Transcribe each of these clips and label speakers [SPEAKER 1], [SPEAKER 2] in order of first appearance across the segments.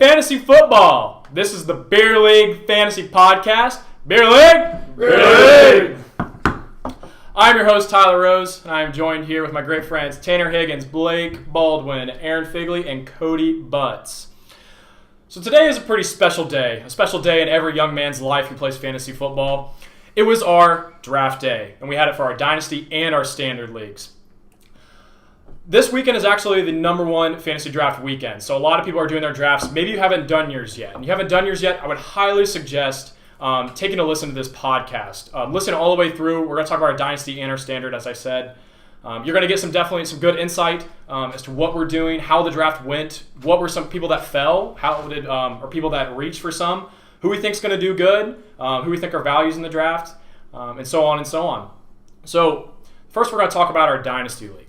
[SPEAKER 1] fantasy football. This is the Beer League Fantasy Podcast. Beer League! Beer League! I'm your host, Tyler Rose, and I am joined here with my great friends Tanner Higgins, Blake Baldwin, Aaron Figley, and Cody Butts. So today is a pretty special day, a special day in every young man's life who plays fantasy football. It was our draft day, and we had it for our Dynasty and our Standard Leagues. This weekend is actually the number one fantasy draft weekend, so a lot of people are doing their drafts. Maybe you haven't done yours yet. And you haven't done yours yet, I would highly suggest taking a listen to this podcast. Listen all the way through. We're going to talk about our Dynasty and our Standard, as I said. You're going to get definitely some good insight as to what we're doing, how the draft went, what were some people that fell, or people that reached for some, who we think is going to do good, who we think are values in the draft, and so on and so on. So first we're going to talk about our Dynasty League.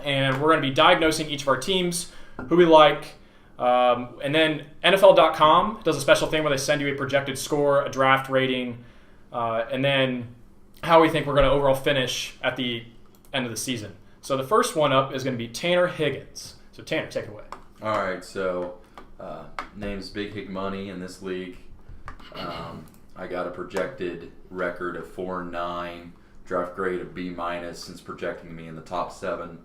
[SPEAKER 1] And we're going to be diagnosing each of our teams, who we like. And then NFL.com does a special thing where they send you a projected score, a draft rating, and then how we think we're going to overall finish at the end of the season. So the first one up is going to be Tanner Higgins. So Tanner, take it away.
[SPEAKER 2] All right, so name's Big Hig Money in this league. I got a projected record of 4-9, draft grade of B- since projecting me in the top 7.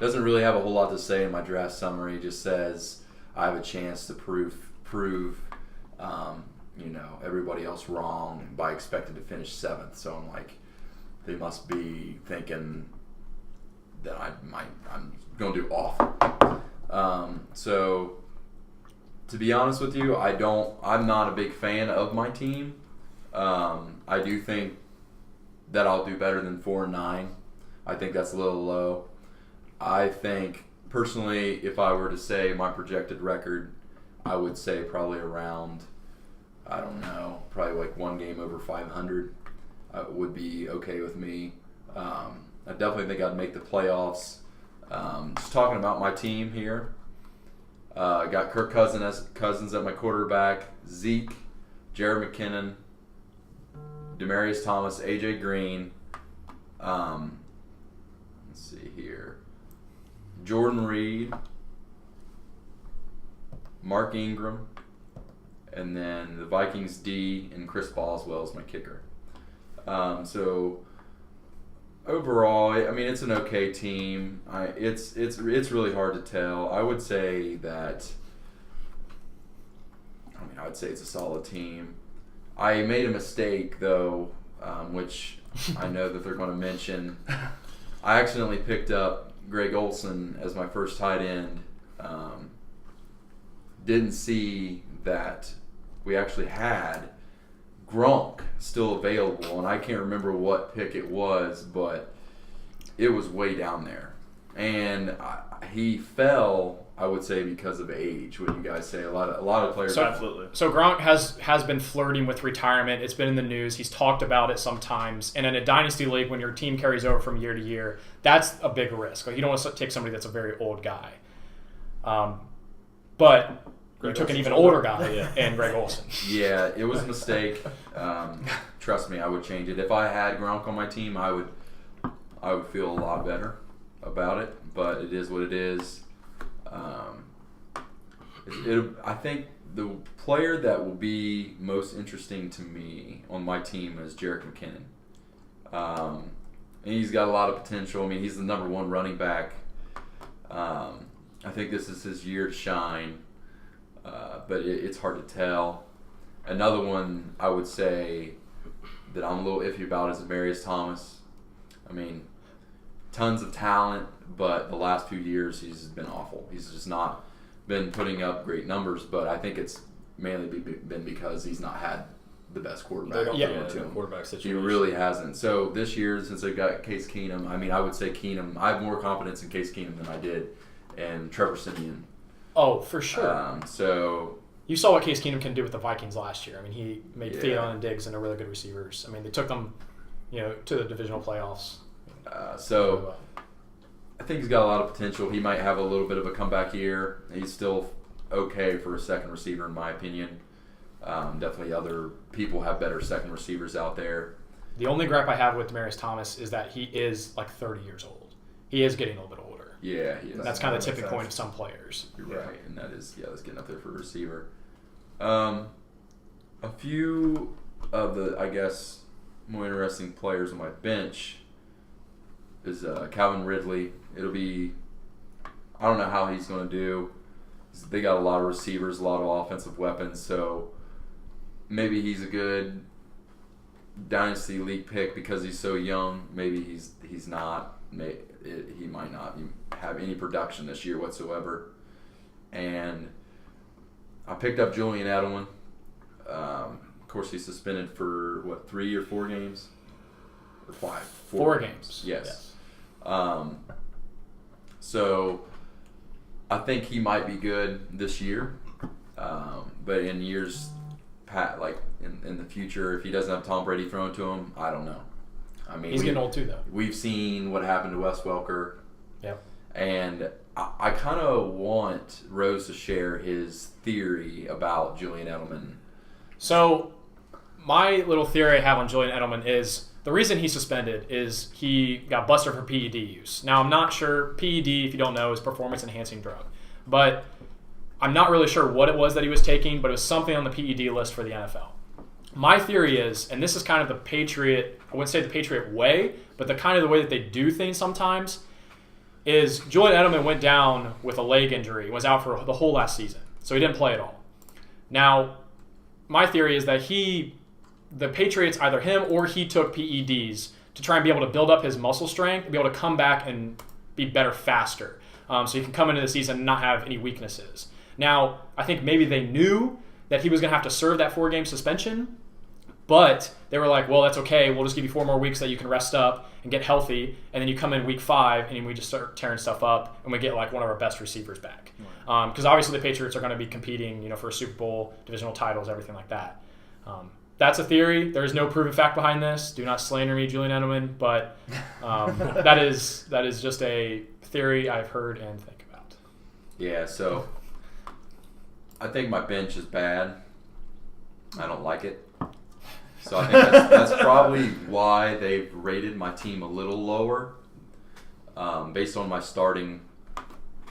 [SPEAKER 2] Doesn't really have a whole lot to say in my draft summary. It just says I have a chance to prove everybody else wrong by expected to finish 7th. So I'm like, they must be thinking that I'm going to do awful. So to be honest with you, I'm not a big fan of my team. I do think that I'll do better than 4-9. I think that's a little low. I think, personally, if I were to say my projected record, I would say probably around, probably like one game over 500 would be okay with me. I definitely think I'd make the playoffs. Just talking about my team here, I got Kirk Cousins at my quarterback, Zeke, Jared McKinnon, Demaryius Thomas, AJ Green, let's see here, Jordan Reed, Mark Ingram, and then the Vikings D and Chris Boswell is my kicker. So overall, I mean, it's an okay team. It's really hard to tell. I would say that. I would say it's a solid team. I made a mistake though, which I know that they're going to mention. I accidentally picked up Greg Olsen as my first tight end. Didn't see that we actually had Gronk still available, and I can't remember what pick it was, but it was way down there. And he fell, I would say, because of age. What do you guys say? A lot of players.
[SPEAKER 1] Absolutely. So Gronk has been flirting with retirement. It's been in the news. He's talked about it sometimes. And in a dynasty league, when your team carries over from year to year, that's a big risk. Like, you don't want to take somebody that's a very old guy. But you took an even older guy in Greg Olsen.
[SPEAKER 2] Yeah, it was a mistake. Trust me, I would change it. If I had Gronk on my team, I would feel a lot better about it. But it is what it is. I think the player that will be most interesting to me on my team is Jerick McKinnon. And he's got a lot of potential. I mean, he's the number 1 running back. I think this is his year to shine, but it's hard to tell. Another one I would say that I'm a little iffy about is Demaryius Thomas. I mean, tons of talent, but the last few years he's been awful. He's just not been putting up great numbers, but I think it's mainly been because he's not had the best quarterback.
[SPEAKER 3] Quarterback situation.
[SPEAKER 2] He really hasn't. So this year, since they've got Case Keenum, I would say Keenum. I have more confidence in Case Keenum than I did in Trevor Siemian.
[SPEAKER 1] Oh, for sure.
[SPEAKER 2] So
[SPEAKER 1] you saw what Case Keenum can do with the Vikings last year. I mean, he made Theon and Diggs into really good receivers. I mean, they took them, to the divisional playoffs.
[SPEAKER 2] So I think he's got a lot of potential. He might have a little bit of a comeback year. He's still okay for a second receiver, in my opinion. Definitely other people have better second receivers out there.
[SPEAKER 1] The only gripe I have with Demaryius Thomas is that he is like 30 years old. He is getting a little bit older.
[SPEAKER 2] Yeah, he is.
[SPEAKER 1] That's kind of the tipping point of some players.
[SPEAKER 2] You're right, and that's getting up there for a receiver. A few of the, I guess, more interesting players on my bench is Calvin Ridley. It'll be, I don't know how he's going to do. They got a lot of receivers, a lot of offensive weapons, so maybe he's a good Dynasty League pick because he's so young. Maybe he's not. He might not have any production this year whatsoever. And I picked up Julian Edelman. Of course, he's suspended for, 3 or 4 games? Or 5?
[SPEAKER 1] 4 games.
[SPEAKER 2] Yes. So I think he might be good this year. But in years in the future, if he doesn't have Tom Brady thrown to him, I don't know. I mean,
[SPEAKER 1] he's getting old too, though.
[SPEAKER 2] We've seen what happened to Wes Welker.
[SPEAKER 1] Yep.
[SPEAKER 2] And I kind of want Rose to share his theory about Julian Edelman. So
[SPEAKER 1] my little theory I have on Julian Edelman is the reason he's suspended is he got busted for PED use. Now, I'm not sure. PED, if you don't know, is performance-enhancing drug. But I'm not really sure what it was that he was taking, but it was something on the PED list for the NFL. My theory is, and this is kind of the Patriot, I wouldn't say the Patriot way, but the kind of the way that they do things sometimes, is Julian Edelman went down with a leg injury, was out for the whole last season. So he didn't play at all. Now, my theory is that the Patriots, either him or he took PEDs to try and be able to build up his muscle strength and be able to come back and be better faster. So he can come into the season and not have any weaknesses. Now, I think maybe they knew that he was going to have to serve that 4-game suspension, but they were like, well, that's okay. We'll just give you 4 more weeks that you can rest up and get healthy, and then you come in week 5 and we just start tearing stuff up and we get like one of our best receivers back. Because obviously the Patriots are going to be competing, for a Super Bowl, divisional titles, everything like that. That's a theory. There is no proven fact behind this. Do not slander me, Julian Edelman, but that is just a theory I've heard and think about.
[SPEAKER 2] Yeah, so I think my bench is bad. I don't like it. So I think that's probably why they've rated my team a little lower. Based on my starting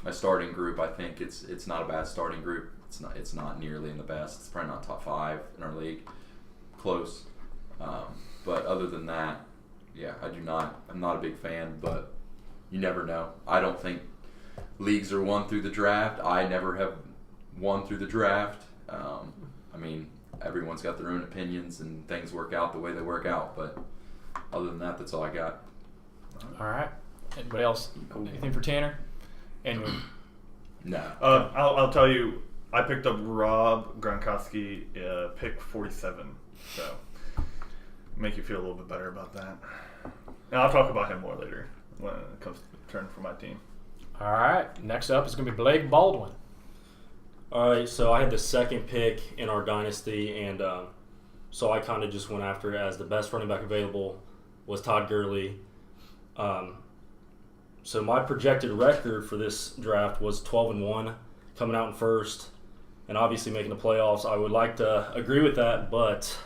[SPEAKER 2] group, I think it's not a bad starting group. It's not nearly in the best. It's probably not top 5 in our league. Close. But other than that, yeah, I'm not a big fan, but you never know. I don't think leagues are won through the draft. I never have won through the draft. I mean, everyone's got their own opinions and things work out the way they work out, but other than that, that's all I got.
[SPEAKER 1] All right. Anybody else? Anything for Tanner?
[SPEAKER 2] No.
[SPEAKER 3] I'll tell you, I picked up Rob Gronkowski, pick 47. So, make you feel a little bit better about that. And I'll talk about him more later when it comes to turn for my team.
[SPEAKER 1] All right. Next up is going to be Blake Baldwin.
[SPEAKER 4] All right, so I had the second pick in our dynasty, and so I kind of just went after it as the best running back available was Todd Gurley. So my projected record for this draft was 12-1, coming out in first, and obviously making the playoffs. I would like to agree with that, but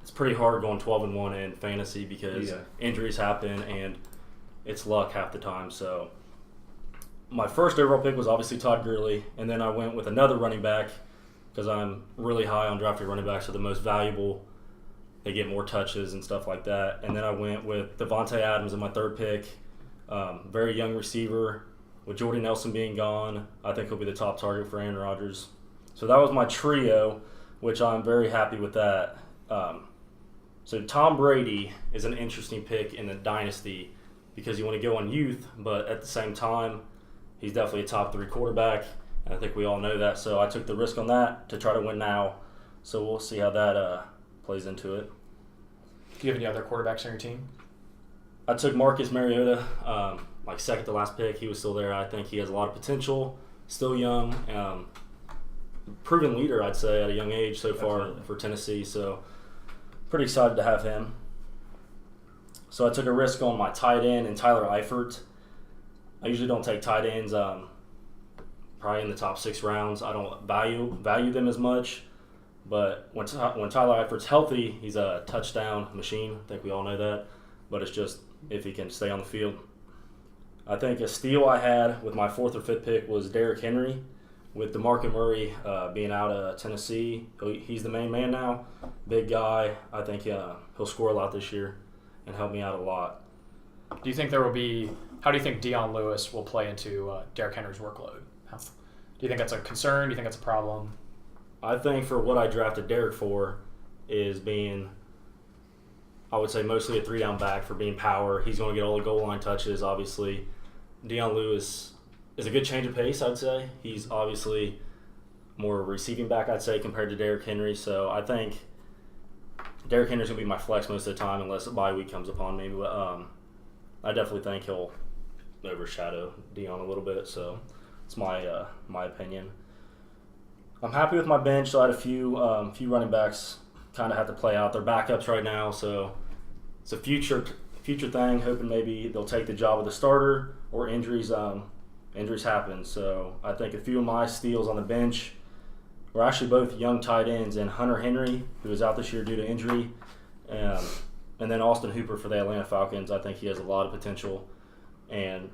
[SPEAKER 4] it's pretty hard going 12-1 in fantasy because injuries happen and it's luck half the time. So my first overall pick was obviously Todd Gurley, and then I went with another running back because I'm really high on drafting running backs. So the most valuable, they get more touches and stuff like that. And then I went with Devontae Adams in my third pick. Very young receiver. With Jordy Nelson being gone, I think he'll be the top target for Aaron Rodgers. So that was my trio, which I'm very happy with that. So Tom Brady is an interesting pick in the dynasty because you want to go on youth, but at the same time, he's definitely a top 3 quarterback, and I think we all know that. So I took the risk on that to try to win now. So we'll see how that plays into it.
[SPEAKER 1] Do you have any other quarterbacks on your team?
[SPEAKER 4] I took Marcus Mariota, like second to last pick. He was still there. I think he has a lot of potential, still young, proven leader, I'd say, at a young age so far for Tennessee. So pretty excited to have him. So I took a risk on my tight end and Tyler Eifert. I usually don't take tight ends probably in the top 6 rounds. I don't value them as much. But when Tyler Eifert's healthy, he's a touchdown machine. I think we all know that. But it's just if he can stay on the field. I think a steal I had with my 4th or 5th pick was Derrick Henry. With DeMarco Murray being out of Tennessee, he's the main man now. Big guy. I think he'll score a lot this year and help me out a lot.
[SPEAKER 1] Do you think how do you think Dion Lewis will play into Derrick Henry's workload? Do you think that's a concern? Do you think that's a problem?
[SPEAKER 4] I think for what I drafted Derrick for is being, I would say, mostly a 3-down back for being power. He's going to get all the goal line touches, obviously. Dion Lewis is a good change of pace, I'd say. He's obviously more receiving back, I'd say, compared to Derrick Henry. So I think Derrick Henry's going to be my flex most of the time unless a bye week comes upon me. But I definitely think he'll overshadow Dion a little bit. So it's my opinion. I'm happy with my bench. So I had a few running backs kind of have to play out. They're backups right now, so it's a future thing. Hoping maybe they'll take the job of the starter or injuries happen. So I think a few of my steals on the bench were actually both young tight ends, and Hunter Henry, who is out this year due to injury, and then Austin Hooper for the Atlanta Falcons. I think he has a lot of potential and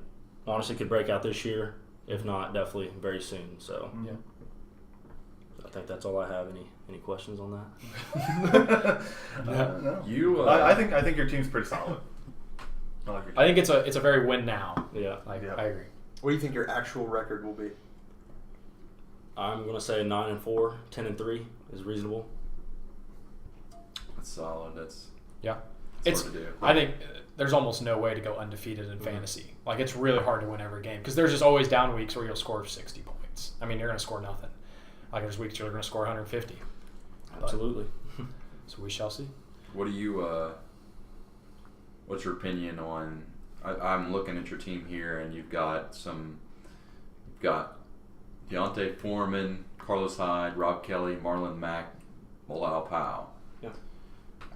[SPEAKER 4] honestly could break out this year. If not, definitely very soon. So
[SPEAKER 1] Yeah.
[SPEAKER 4] I think that's all I have. Any questions on that?
[SPEAKER 3] No. I think your team's pretty solid. I like your team.
[SPEAKER 1] I think it's a very win now.
[SPEAKER 4] Yeah.
[SPEAKER 1] I agree.
[SPEAKER 5] What do you think your actual record will be?
[SPEAKER 4] I'm going to say 9-4, 10-3 is reasonable.
[SPEAKER 2] That's solid. That's
[SPEAKER 1] Yeah.
[SPEAKER 2] hard to do.
[SPEAKER 1] I think there's almost no way to go undefeated in fantasy. Like, it's really hard to win every game because there's just always down weeks where you'll score 60 points. I mean, you're going to score nothing. Like, there's weeks you're going to score 150.
[SPEAKER 4] Absolutely.
[SPEAKER 1] So we shall see.
[SPEAKER 2] What do you? What's your opinion on? I'm looking at your team here, and you've got Deontay Foreman, Carlos Hyde, Rob Kelly, Marlon Mack, Bilal Powell.
[SPEAKER 4] Yeah.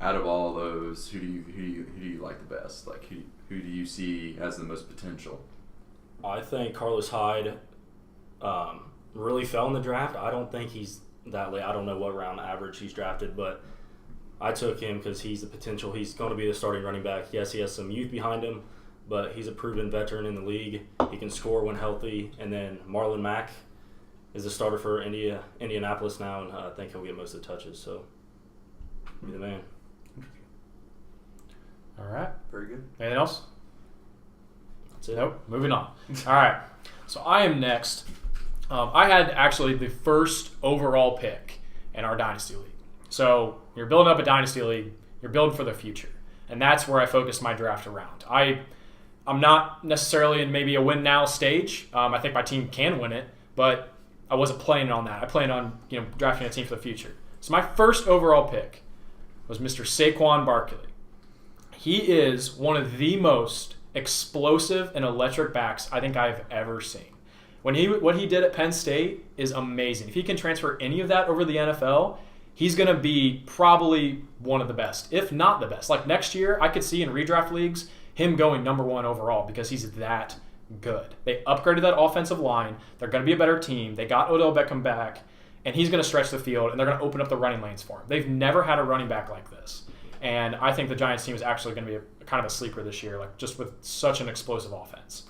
[SPEAKER 2] Out of all those, who do you like the best? Like, who do you see has the most potential?
[SPEAKER 4] I think Carlos Hyde really fell in the draft. I don't think he's that late. I don't know what round average he's drafted, but I took him because he's the potential. He's going to be the starting running back. Yes, he has some youth behind him, but he's a proven veteran in the league. He can score when healthy. And then Marlon Mack is the starter for Indianapolis now, and I think he'll get most of the touches. So, be the man.
[SPEAKER 1] All right.
[SPEAKER 5] Very good.
[SPEAKER 1] Anything else?
[SPEAKER 4] That's it.
[SPEAKER 1] Nope. Moving on. All right. So I am next. I had actually the first overall pick in our Dynasty League. So you're building up a Dynasty League. You're building for the future. And that's where I focused my draft around. I'm not necessarily in maybe a win now stage. I think my team can win it, but I wasn't planning on that. I planned on drafting a team for the future. So my first overall pick was Mr. Saquon Barkley. He is one of the most explosive and electric backs I think I've ever seen. What he did at Penn State is amazing. If he can transfer any of that over the NFL, he's going to be probably one of the best, if not the best. Like next year, I could see in redraft leagues him going number 1 overall because he's that good. They upgraded that offensive line. They're going to be a better team. They got Odell Beckham back, and he's going to stretch the field, and they're going to open up the running lanes for him. They've never had a running back like this. And I think the Giants team is actually going to be a kind of a sleeper this year, like just with such an explosive offense.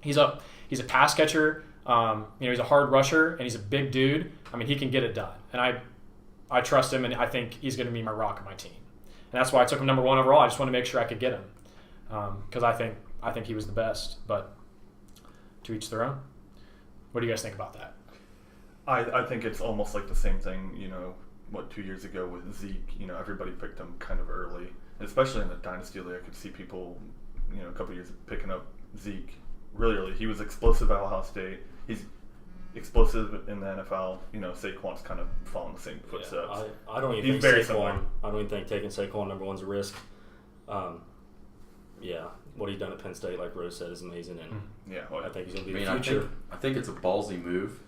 [SPEAKER 1] He's a pass catcher. He's a hard rusher, and he's a big dude. I mean, he can get it done. And I trust him, and I think he's going to be my rock of my team. And that's why I took him number 1 overall. I just want to make sure I could get him because I think he was the best. But to each their own. What do you guys think about that?
[SPEAKER 3] I think it's almost like the same thing, 2 years ago with Zeke. Everybody picked him kind of early, especially in the Dynasty League. I could see people, a couple years picking up Zeke really early. He was explosive at Ohio State. He's explosive in the NFL. Saquon's kind of following the same footsteps.
[SPEAKER 4] Yeah, I don't even
[SPEAKER 3] He's
[SPEAKER 4] think
[SPEAKER 3] very
[SPEAKER 4] Saquon.
[SPEAKER 3] similar.
[SPEAKER 4] I don't even think taking Saquon number 1's a risk. What he's done at Penn State, like Rose said, is amazing, and
[SPEAKER 3] Yeah,
[SPEAKER 4] I think he's going to be
[SPEAKER 2] I
[SPEAKER 4] the future.
[SPEAKER 2] I think it's a ballsy move,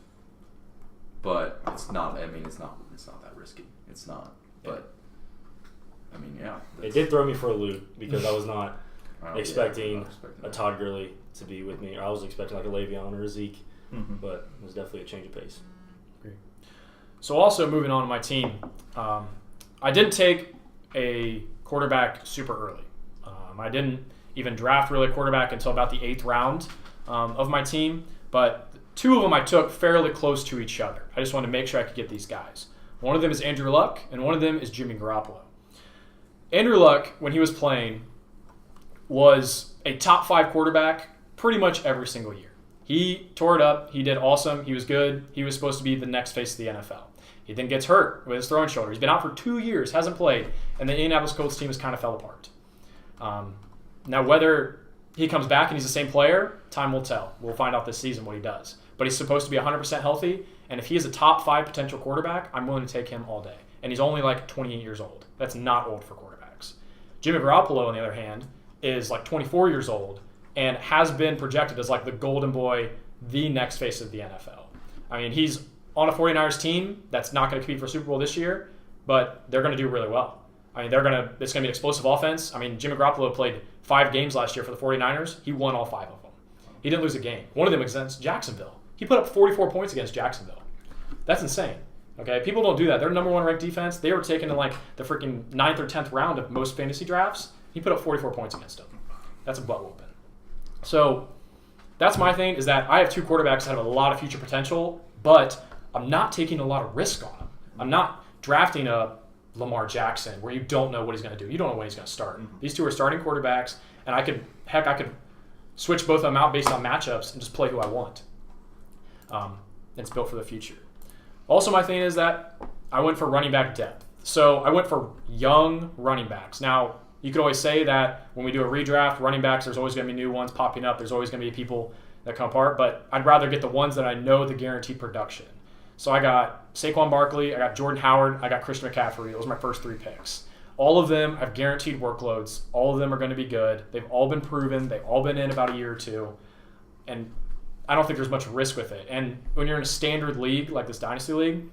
[SPEAKER 2] but it's not. It's not that risky. It's not. But
[SPEAKER 4] It did throw me for a loop because I was not expecting
[SPEAKER 2] a
[SPEAKER 4] a Todd Gurley to be with me. I was expecting like a Le'Veon or a Zeke, but it was definitely a change of pace.
[SPEAKER 1] So also moving on to my team, I didn't take a quarterback super early. I didn't even draft really a quarterback until about the 8th round of my team. But 2 of them I took fairly close to each other. I just wanted to make sure I could get these guys. One of them is Andrew Luck, and one of them is Jimmy Garoppolo. Andrew Luck, when he was playing, was a top 5 quarterback pretty much every single year. He tore it up. He did awesome. He was good. He was supposed to be the next face of the NFL. He then gets hurt with his throwing shoulder. He's been out for 2 years, hasn't played, and the Indianapolis Colts team has kind of fell apart. Now, whether he comes back and he's the same player, time will tell. We'll find out this season what he does. But he's supposed to be 100% healthy, and if he is a top 5 potential quarterback, I'm willing to take him all day. And he's only like 28 years old. That's not old for quarterbacks. Jimmy Garoppolo, on the other hand, is like 24 years old and has been projected as like the golden boy, the next face of the NFL. I mean, he's on a 49ers team that's not going to compete for a Super Bowl this year, but they're going to do really well. I mean, it's going to be an explosive offense. I mean, Jimmy Garoppolo played 5 games last year for the 49ers. He won all 5 of them. He didn't lose a game. One of them was against Jacksonville. He put up 44 points against Jacksonville. That's insane. Okay, people don't do that. They're number 1 ranked defense. They were taken in like the freaking 9th or 10th round of most fantasy drafts. He put up 44 points against them. That's a butt whooping. So that's my thing, is that I have 2 quarterbacks that have a lot of future potential, but I'm not taking a lot of risk on them. I'm not drafting a Lamar Jackson where you don't know what he's going to do. You don't know when he's going to start. These 2 are starting quarterbacks, and I could switch both of them out based on matchups and just play who I want. It's built for the future. Also, my thing is that I went for running back depth. So I went for young running backs. Now, you could always say that when we do a redraft, running backs, there's always going to be new ones popping up. There's always going to be people that come apart, but I'd rather get the ones that I know the guaranteed production. So I got Saquon Barkley, I got Jordan Howard, I got Christian McCaffrey. Those are my first 3 picks. All of them have guaranteed workloads. All of them are going to be good. They've all been proven. They've all been in about a year or 2. And I don't think there's much risk with it. And when you're in a standard league like this Dynasty League,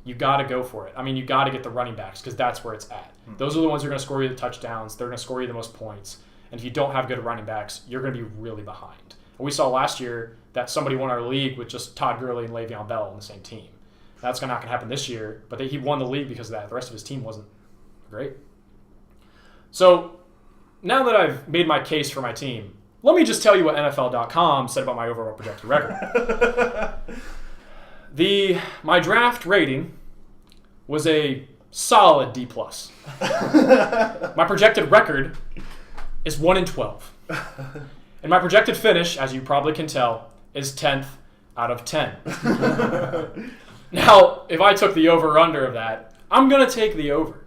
[SPEAKER 1] you got to go for it. I mean, you got to get the running backs because that's where it's at. Those are the ones who are going to score you the touchdowns. They're going to score you the most points. And if you don't have good running backs, you're going to be really behind. And we saw last year that somebody won our league with just Todd Gurley and Le'Veon Bell on the same team. That's not going to happen this year, but he won the league because of that. The rest of his team wasn't great. So now that I've made my case for my team, let me just tell you what NFL.com said about my overall projected record. My draft rating was a solid D+. My projected record is 1-12. And my projected finish, as you probably can tell, is 10th out of 10. Now, if I took the over-under of that, I'm going to take the over.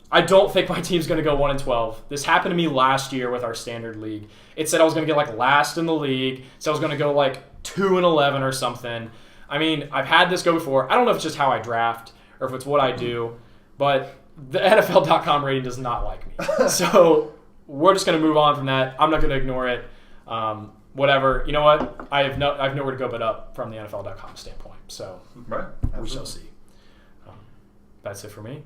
[SPEAKER 1] I don't think my team's going to go 1-12. This happened to me last year with our standard league. It said I was going to get like last in the league. So I was going to go like 2-11 or something. I mean, I've had this go before. I don't know if it's just how I draft or if it's what I do, but the NFL.com rating does not like me. So we're just going to move on from that. I'm not going to ignore it. Whatever. You know what? I have nowhere to go but up from the NFL.com standpoint. So we shall see. That's it for me.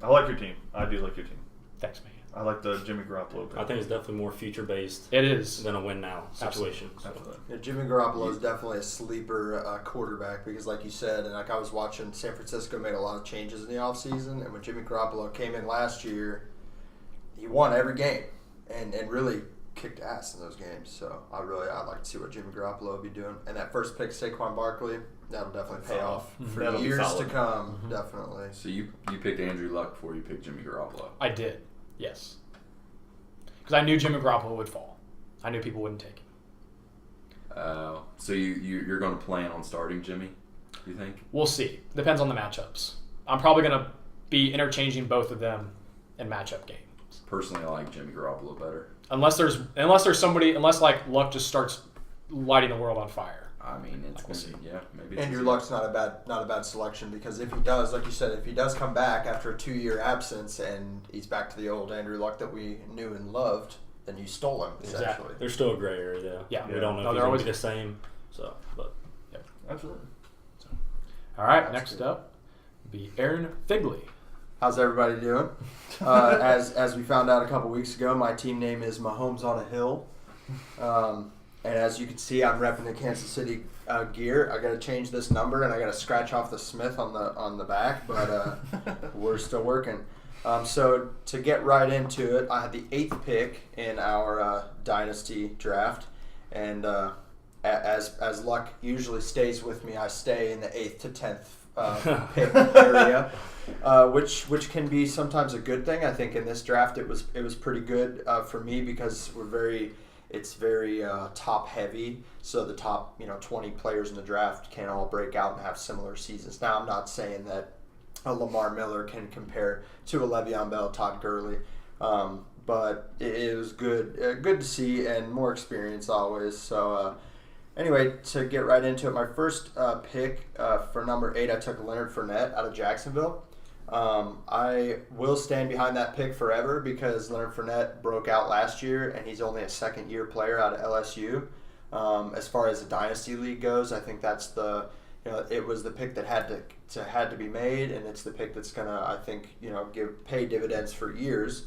[SPEAKER 3] I like your team. I do like your team.
[SPEAKER 1] Thanks, man.
[SPEAKER 3] I like the Jimmy Garoppolo pick.
[SPEAKER 4] I think it's definitely more future-based.
[SPEAKER 1] It is.
[SPEAKER 4] Than a win-now situation.
[SPEAKER 3] Absolutely.
[SPEAKER 5] Yeah, Jimmy Garoppolo is definitely a sleeper quarterback because, like you said, and like I was watching, San Francisco made a lot of changes in the offseason, and when Jimmy Garoppolo came in last year, he won every game and really kicked ass in those games. So I'd like to see what Jimmy Garoppolo will be doing. And that first pick, Saquon Barkley, that'll definitely pay off for
[SPEAKER 3] That'll be
[SPEAKER 5] years to
[SPEAKER 3] solid.
[SPEAKER 5] come. Definitely.
[SPEAKER 2] So you picked Andrew Luck before you picked Jimmy Garoppolo.
[SPEAKER 1] I did, yes. Because I knew Jimmy Garoppolo would fall. I knew people wouldn't take him.
[SPEAKER 2] So you're going to plan on starting Jimmy, you think?
[SPEAKER 1] We'll see. Depends on the matchups. I'm probably going to be interchanging both of them in matchup games.
[SPEAKER 2] Personally, I like Jimmy Garoppolo better.
[SPEAKER 1] Unless like Luck just starts lighting the world on fire.
[SPEAKER 2] I mean, it's
[SPEAKER 1] We'll see.
[SPEAKER 2] yeah, maybe.
[SPEAKER 5] Andrew Luck's not a bad selection because if he does, like you said, if he does come back after a 2-year absence and he's back to the old Andrew Luck that we knew and loved, then you stole him essentially.
[SPEAKER 1] Exactly.
[SPEAKER 4] There's still a gray area there.
[SPEAKER 1] Yeah.
[SPEAKER 4] We don't know
[SPEAKER 1] No,
[SPEAKER 4] if
[SPEAKER 1] they're
[SPEAKER 4] he's going
[SPEAKER 1] always
[SPEAKER 4] to be the same. So, but
[SPEAKER 3] Absolutely.
[SPEAKER 1] All right,
[SPEAKER 5] That's
[SPEAKER 1] next
[SPEAKER 5] good.
[SPEAKER 1] up will be Aaron Figley.
[SPEAKER 5] How's everybody doing? As we found out a couple weeks ago, my team name is Mahomes on a Hill. And as you can see, I'm repping the Kansas City gear. I got to change this number, and I got to scratch off the Smith on the back, but we're still working. So to get right into it, I had the 8th pick in our Dynasty draft, and as luck usually stays with me, I stay in the 8th to 10th pick area, which can be sometimes a good thing. I think in this draft it was pretty good for me because it's very top heavy. So the top 20 players in the draft can all break out and have similar seasons. Now I'm not saying that a Lamar Miller can compare to a Le'Veon Bell, Todd Gurley, but it was good to see and more experience always. So anyway, to get right into it, my first pick for number 8, I took Leonard Fournette out of Jacksonville. I will stand behind that pick forever because Leonard Fournette broke out last year and he's only a second-year player out of LSU. As far as the Dynasty League goes, I think that's it was the pick that had to be made, and it's the pick that's gonna, I think, pay dividends for years.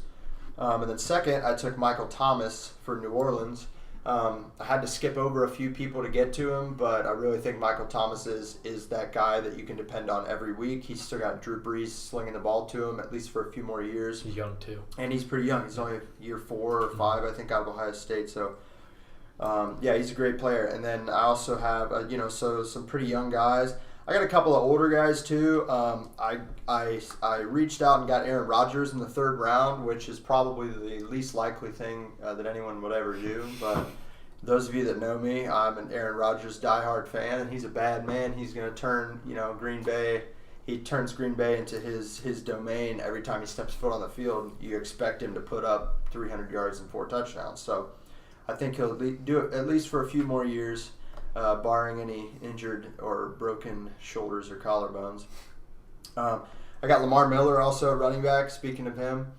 [SPEAKER 5] And then second, I took Michael Thomas for New Orleans. I had to skip over a few people to get to him, but I really think Michael Thomas is that guy that you can depend on every week. He's still got Drew Brees slinging the ball to him at least for a few more years.
[SPEAKER 1] He's young too,
[SPEAKER 5] and he's pretty young. He's only year 4 or 5, I think, out of Ohio State. So. He's a great player. And then I also have, so some pretty young guys. I got a couple of older guys too. I reached out and got Aaron Rodgers in the 3rd round, which is probably the least likely thing that anyone would ever do. But those of you that know me, I'm an Aaron Rodgers diehard fan, and he's a bad man. He's going to turn, Green Bay. He turns Green Bay into his domain every time he steps foot on the field. You expect him to put up 300 yards and 4 touchdowns. So I think he'll do it at least for a few more years, barring any injured or broken shoulders or collarbones. I got Lamar Miller also at running back. Speaking of him,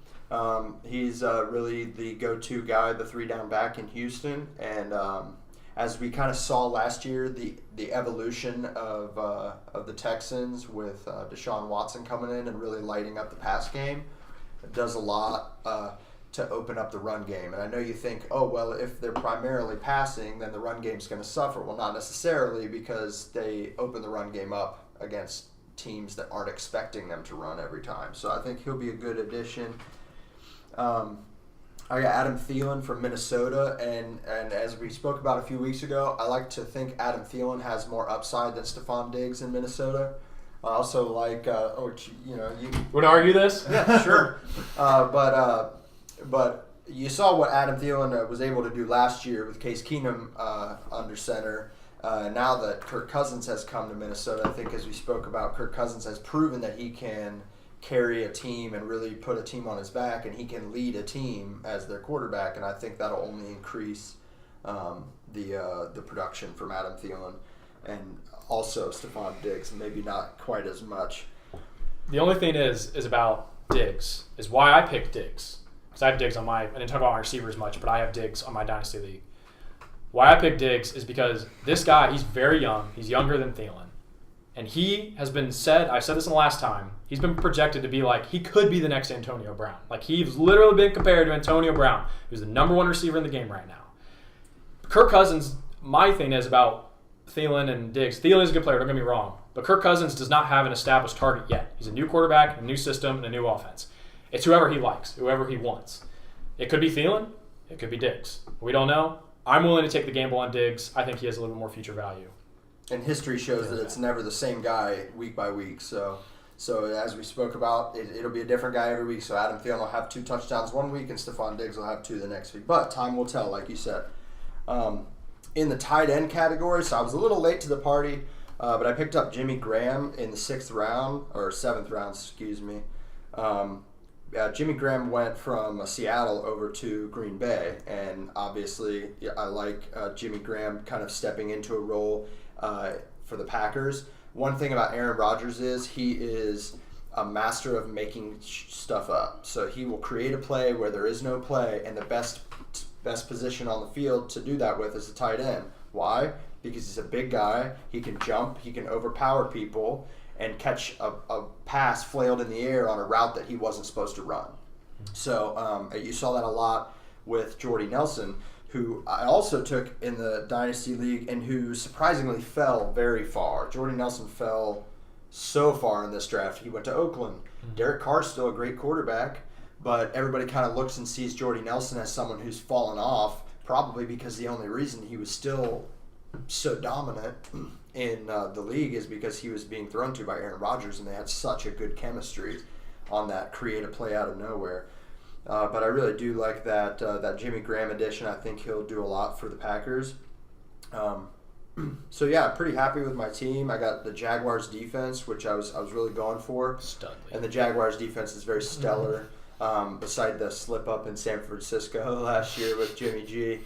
[SPEAKER 5] he's really the go-to guy, the 3-down back in Houston. And as we kind of saw last year, the evolution of the Texans with Deshaun Watson coming in and really lighting up the pass game, it does a lot to open up the run game. And I know you think, oh, well, if they're primarily passing, then the run game's going to suffer. Well, not necessarily, because they open the run game up against teams that aren't expecting them to run every time. So I think he'll be a good addition. I got Adam Thielen from Minnesota, and as we spoke about a few weeks ago, I like to think Adam Thielen has more upside than Stephon Diggs in Minnesota. I also like, you
[SPEAKER 1] would argue this?
[SPEAKER 5] Yeah, sure. But you saw what Adam Thielen was able to do last year with Case Keenum under center. Now that Kirk Cousins has come to Minnesota, I think as we spoke about, Kirk Cousins has proven that he can carry a team and really put a team on his back, and he can lead a team as their quarterback, and I think that'll only increase the production from Adam Thielen and also Stephon Diggs, maybe not quite as much.
[SPEAKER 1] The only thing is about Diggs, is why I picked Diggs. Because I have Diggs I didn't talk about my receivers much, but I have Diggs on my Dynasty League. Why I picked Diggs is because this guy, he's very young. He's younger than Thielen. And he has been said, I said this in the last time, he's been projected to be like, he could be the next Antonio Brown. Like, he's literally been compared to Antonio Brown, who's the number 1 receiver in the game right now. Kirk Cousins, my thing is about Thielen and Diggs. Thielen is a good player, don't get me wrong. But Kirk Cousins does not have an established target yet. He's a new quarterback, a new system, and a new offense. It's whoever he likes, whoever he wants. It could be Thielen. It could be Diggs. We don't know. I'm willing to take the gamble on Diggs. I think he has a little bit more future value.
[SPEAKER 5] And history shows that it's never the same guy week by week. So as we spoke about, it'll be a different guy every week. So Adam Thielen will have 2 touchdowns one week, and Stephon Diggs will have 2 the next week. But time will tell, like you said. In the tight end category, so I was a little late to the party, but I picked up Jimmy Graham in the 6th round, or 7th round, excuse me. Jimmy Graham went from Seattle over to Green Bay, and obviously I like Jimmy Graham kind of stepping into a role for the Packers. One thing about Aaron Rodgers is he is a master of making stuff up. So he will create a play where there is no play, and the best position on the field to do that with is the tight end. Why? Because he's a big guy. He can jump. He can overpower people and catch a pass flailed in the air on a route that he wasn't supposed to run. So you saw that a lot with Jordy Nelson, who I also took in the Dynasty League and who surprisingly fell very far. Jordy Nelson fell so far in this draft. He went to Oakland. Derek Carr's still a great quarterback, but everybody kind of looks and sees Jordy Nelson as someone who's fallen off, probably because the only reason he was still so dominant in the league is because he was being thrown to by Aaron Rodgers, and they had such a good chemistry on that create a play out of nowhere. But I really do like that Jimmy Graham addition. I think he'll do a lot for the Packers. So yeah, I'm pretty happy with my team. I got the Jaguars defense, which I was really going for.
[SPEAKER 1] Studley.
[SPEAKER 5] And the Jaguars defense is very stellar. Beside the slip up in San Francisco last year with Jimmy G,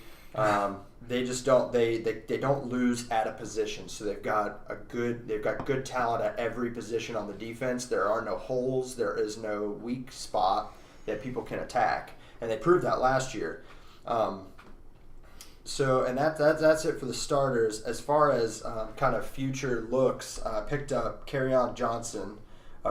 [SPEAKER 5] they just don't they don't lose at a position. So they've got good talent at every position on the defense. There are no holes. There is no weak spot that people can attack, and they proved that last year. So that's it for the starters. As far as kind of future looks, I picked up Kerryon Johnson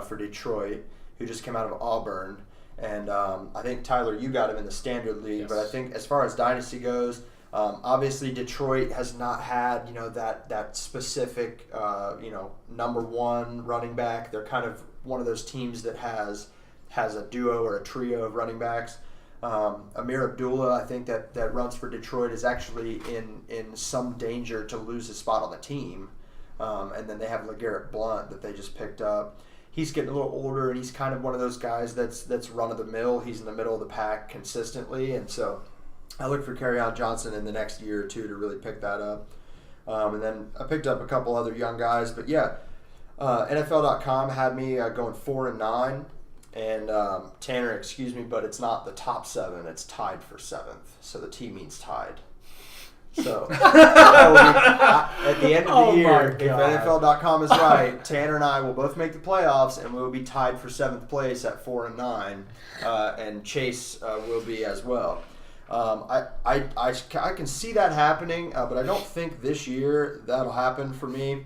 [SPEAKER 5] for Detroit, who just came out of Auburn. And I think, Tyler, you got him in the Standard League.
[SPEAKER 1] Yes.
[SPEAKER 5] But I think as far as Dynasty goes, obviously Detroit has not had, that specific, number one running back. They're kind of one of those teams that has a duo or a trio of running backs. Amir Abdullah, I think that runs for Detroit, is actually in some danger to lose his spot on the team. And then they have LeGarrette Blount that they just picked up. He's getting a little older, and he's kind of one of those guys that's run-of-the-mill. He's in the middle of the pack consistently, and so I look for Kerryon Johnson in the next year or two to really pick that up. And then I picked up a couple other young guys. But, yeah, NFL.com had me going 4-9. And Tanner, excuse me, but it's not the top 7. It's tied for 7th. So the T means tied. So at the end of the year, if NFL.com is right, Tanner and I will both make the playoffs, and we'll be tied for 7th place at 4-9, and Chase will be as well. I can see that happening, but I don't think this year that'll happen for me.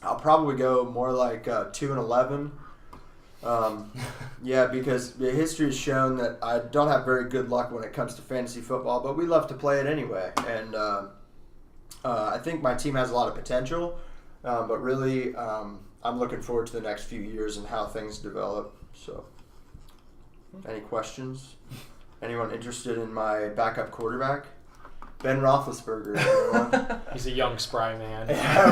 [SPEAKER 5] I'll probably go more like 2-11. Yeah, because the history has shown that I don't have very good luck when it comes to fantasy football, but we love to play it anyway. And I think my team has a lot of potential, but really I'm looking forward to the next few years and how things develop. So, any questions? Anyone interested in my backup quarterback? Ben Roethlisberger, everyone.
[SPEAKER 1] He's a young, spry man.
[SPEAKER 5] I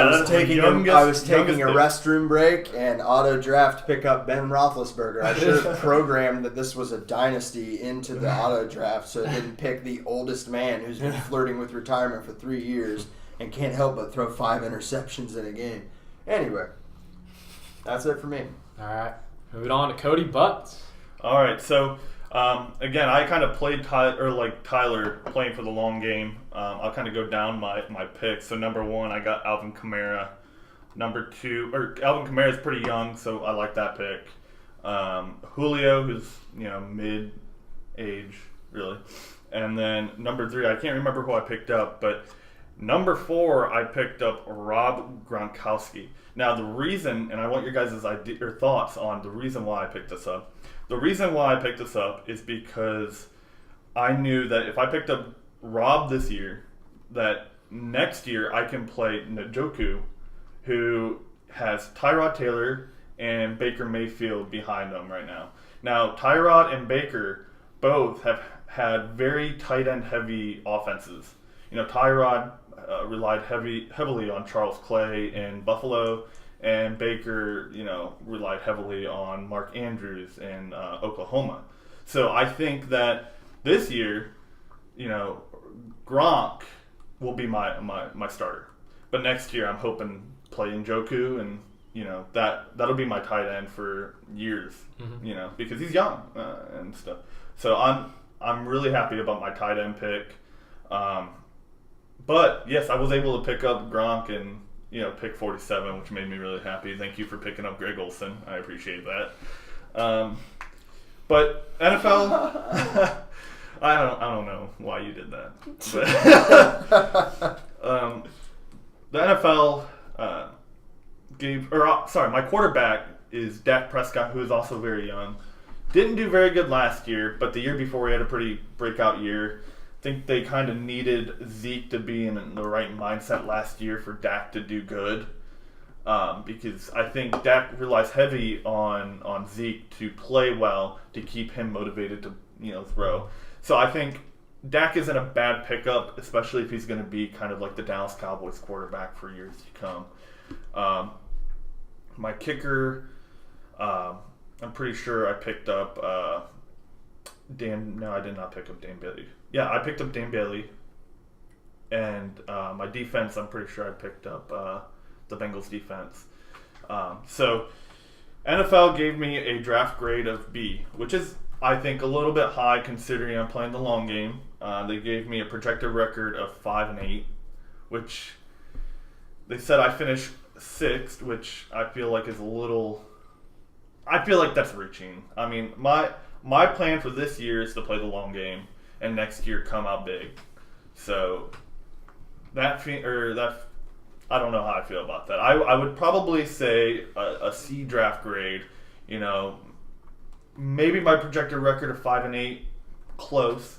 [SPEAKER 5] was taking a restroom break and auto draft to pick up Ben Roethlisberger. I should have programmed that this was a dynasty into the auto draft so it didn't pick the oldest man who's been flirting with retirement for 3 years and can't help but throw 5 interceptions in a game. Anyway, that's it for me.
[SPEAKER 1] All right, moving on to Cody Butts.
[SPEAKER 3] All right, so again, I kind of played Tyler playing for the long game. I'll kind of go down my picks. So number 1, I got Alvin Kamara. Number 2, Alvin Kamara is pretty young, so I like that pick. Julio, who's mid-age really, and then number 3, I can't remember who I picked up, but number 4, I picked up Rob Gronkowski. Now the reason, and I want your guys' thoughts on the reason why I picked this up. The reason why I picked this up is because I knew that if I picked up Rob this year, that next year I can play Njoku, who has Tyrod Taylor and Baker Mayfield behind him right now. Now, Tyrod and Baker both have had very tight end heavy offenses. Tyrod relied heavily on Charles Clay in Buffalo, and Baker, relied heavily on Mark Andrews in Oklahoma. So I think that this year, Gronk will be my starter. But next year, I'm hoping play Njoku, and that'll be my tight end for years. Mm-hmm. Because he's young and stuff. So I'm really happy about my tight end pick. But yes, I was able to pick up Gronk and pick 47, which made me really happy. Thank you for picking up Greg Olsen. I appreciate that. But NFL, I don't know why you did that. But, the NFL my quarterback is Dak Prescott, who is also very young. Didn't do very good last year, but the year before he had a pretty breakout year. I think they kind of needed Zeke to be in the right mindset last year for Dak to do good. because I think Dak relies heavy on Zeke to play well to keep him motivated to throw. So I think Dak isn't a bad pickup, especially if he's going to be kind of like the Dallas Cowboys quarterback for years to come. My kicker, I'm pretty sure I picked up No, I did not pick up Dan Bailey. Yeah, I picked up Dan Bailey. And my defense, I'm pretty sure I picked up the Bengals defense. So NFL gave me a draft grade of B, which is, I think, a little bit high considering I'm playing the long game. They gave me a projected record of 5-8, which they said I finished 6th, which I feel like is a little. I feel like that's reaching. I mean, my plan for this year is to play the long game and next year come out big. So I don't know how I feel about that. I would probably say a C draft grade. Maybe my projected record of 5-8, close,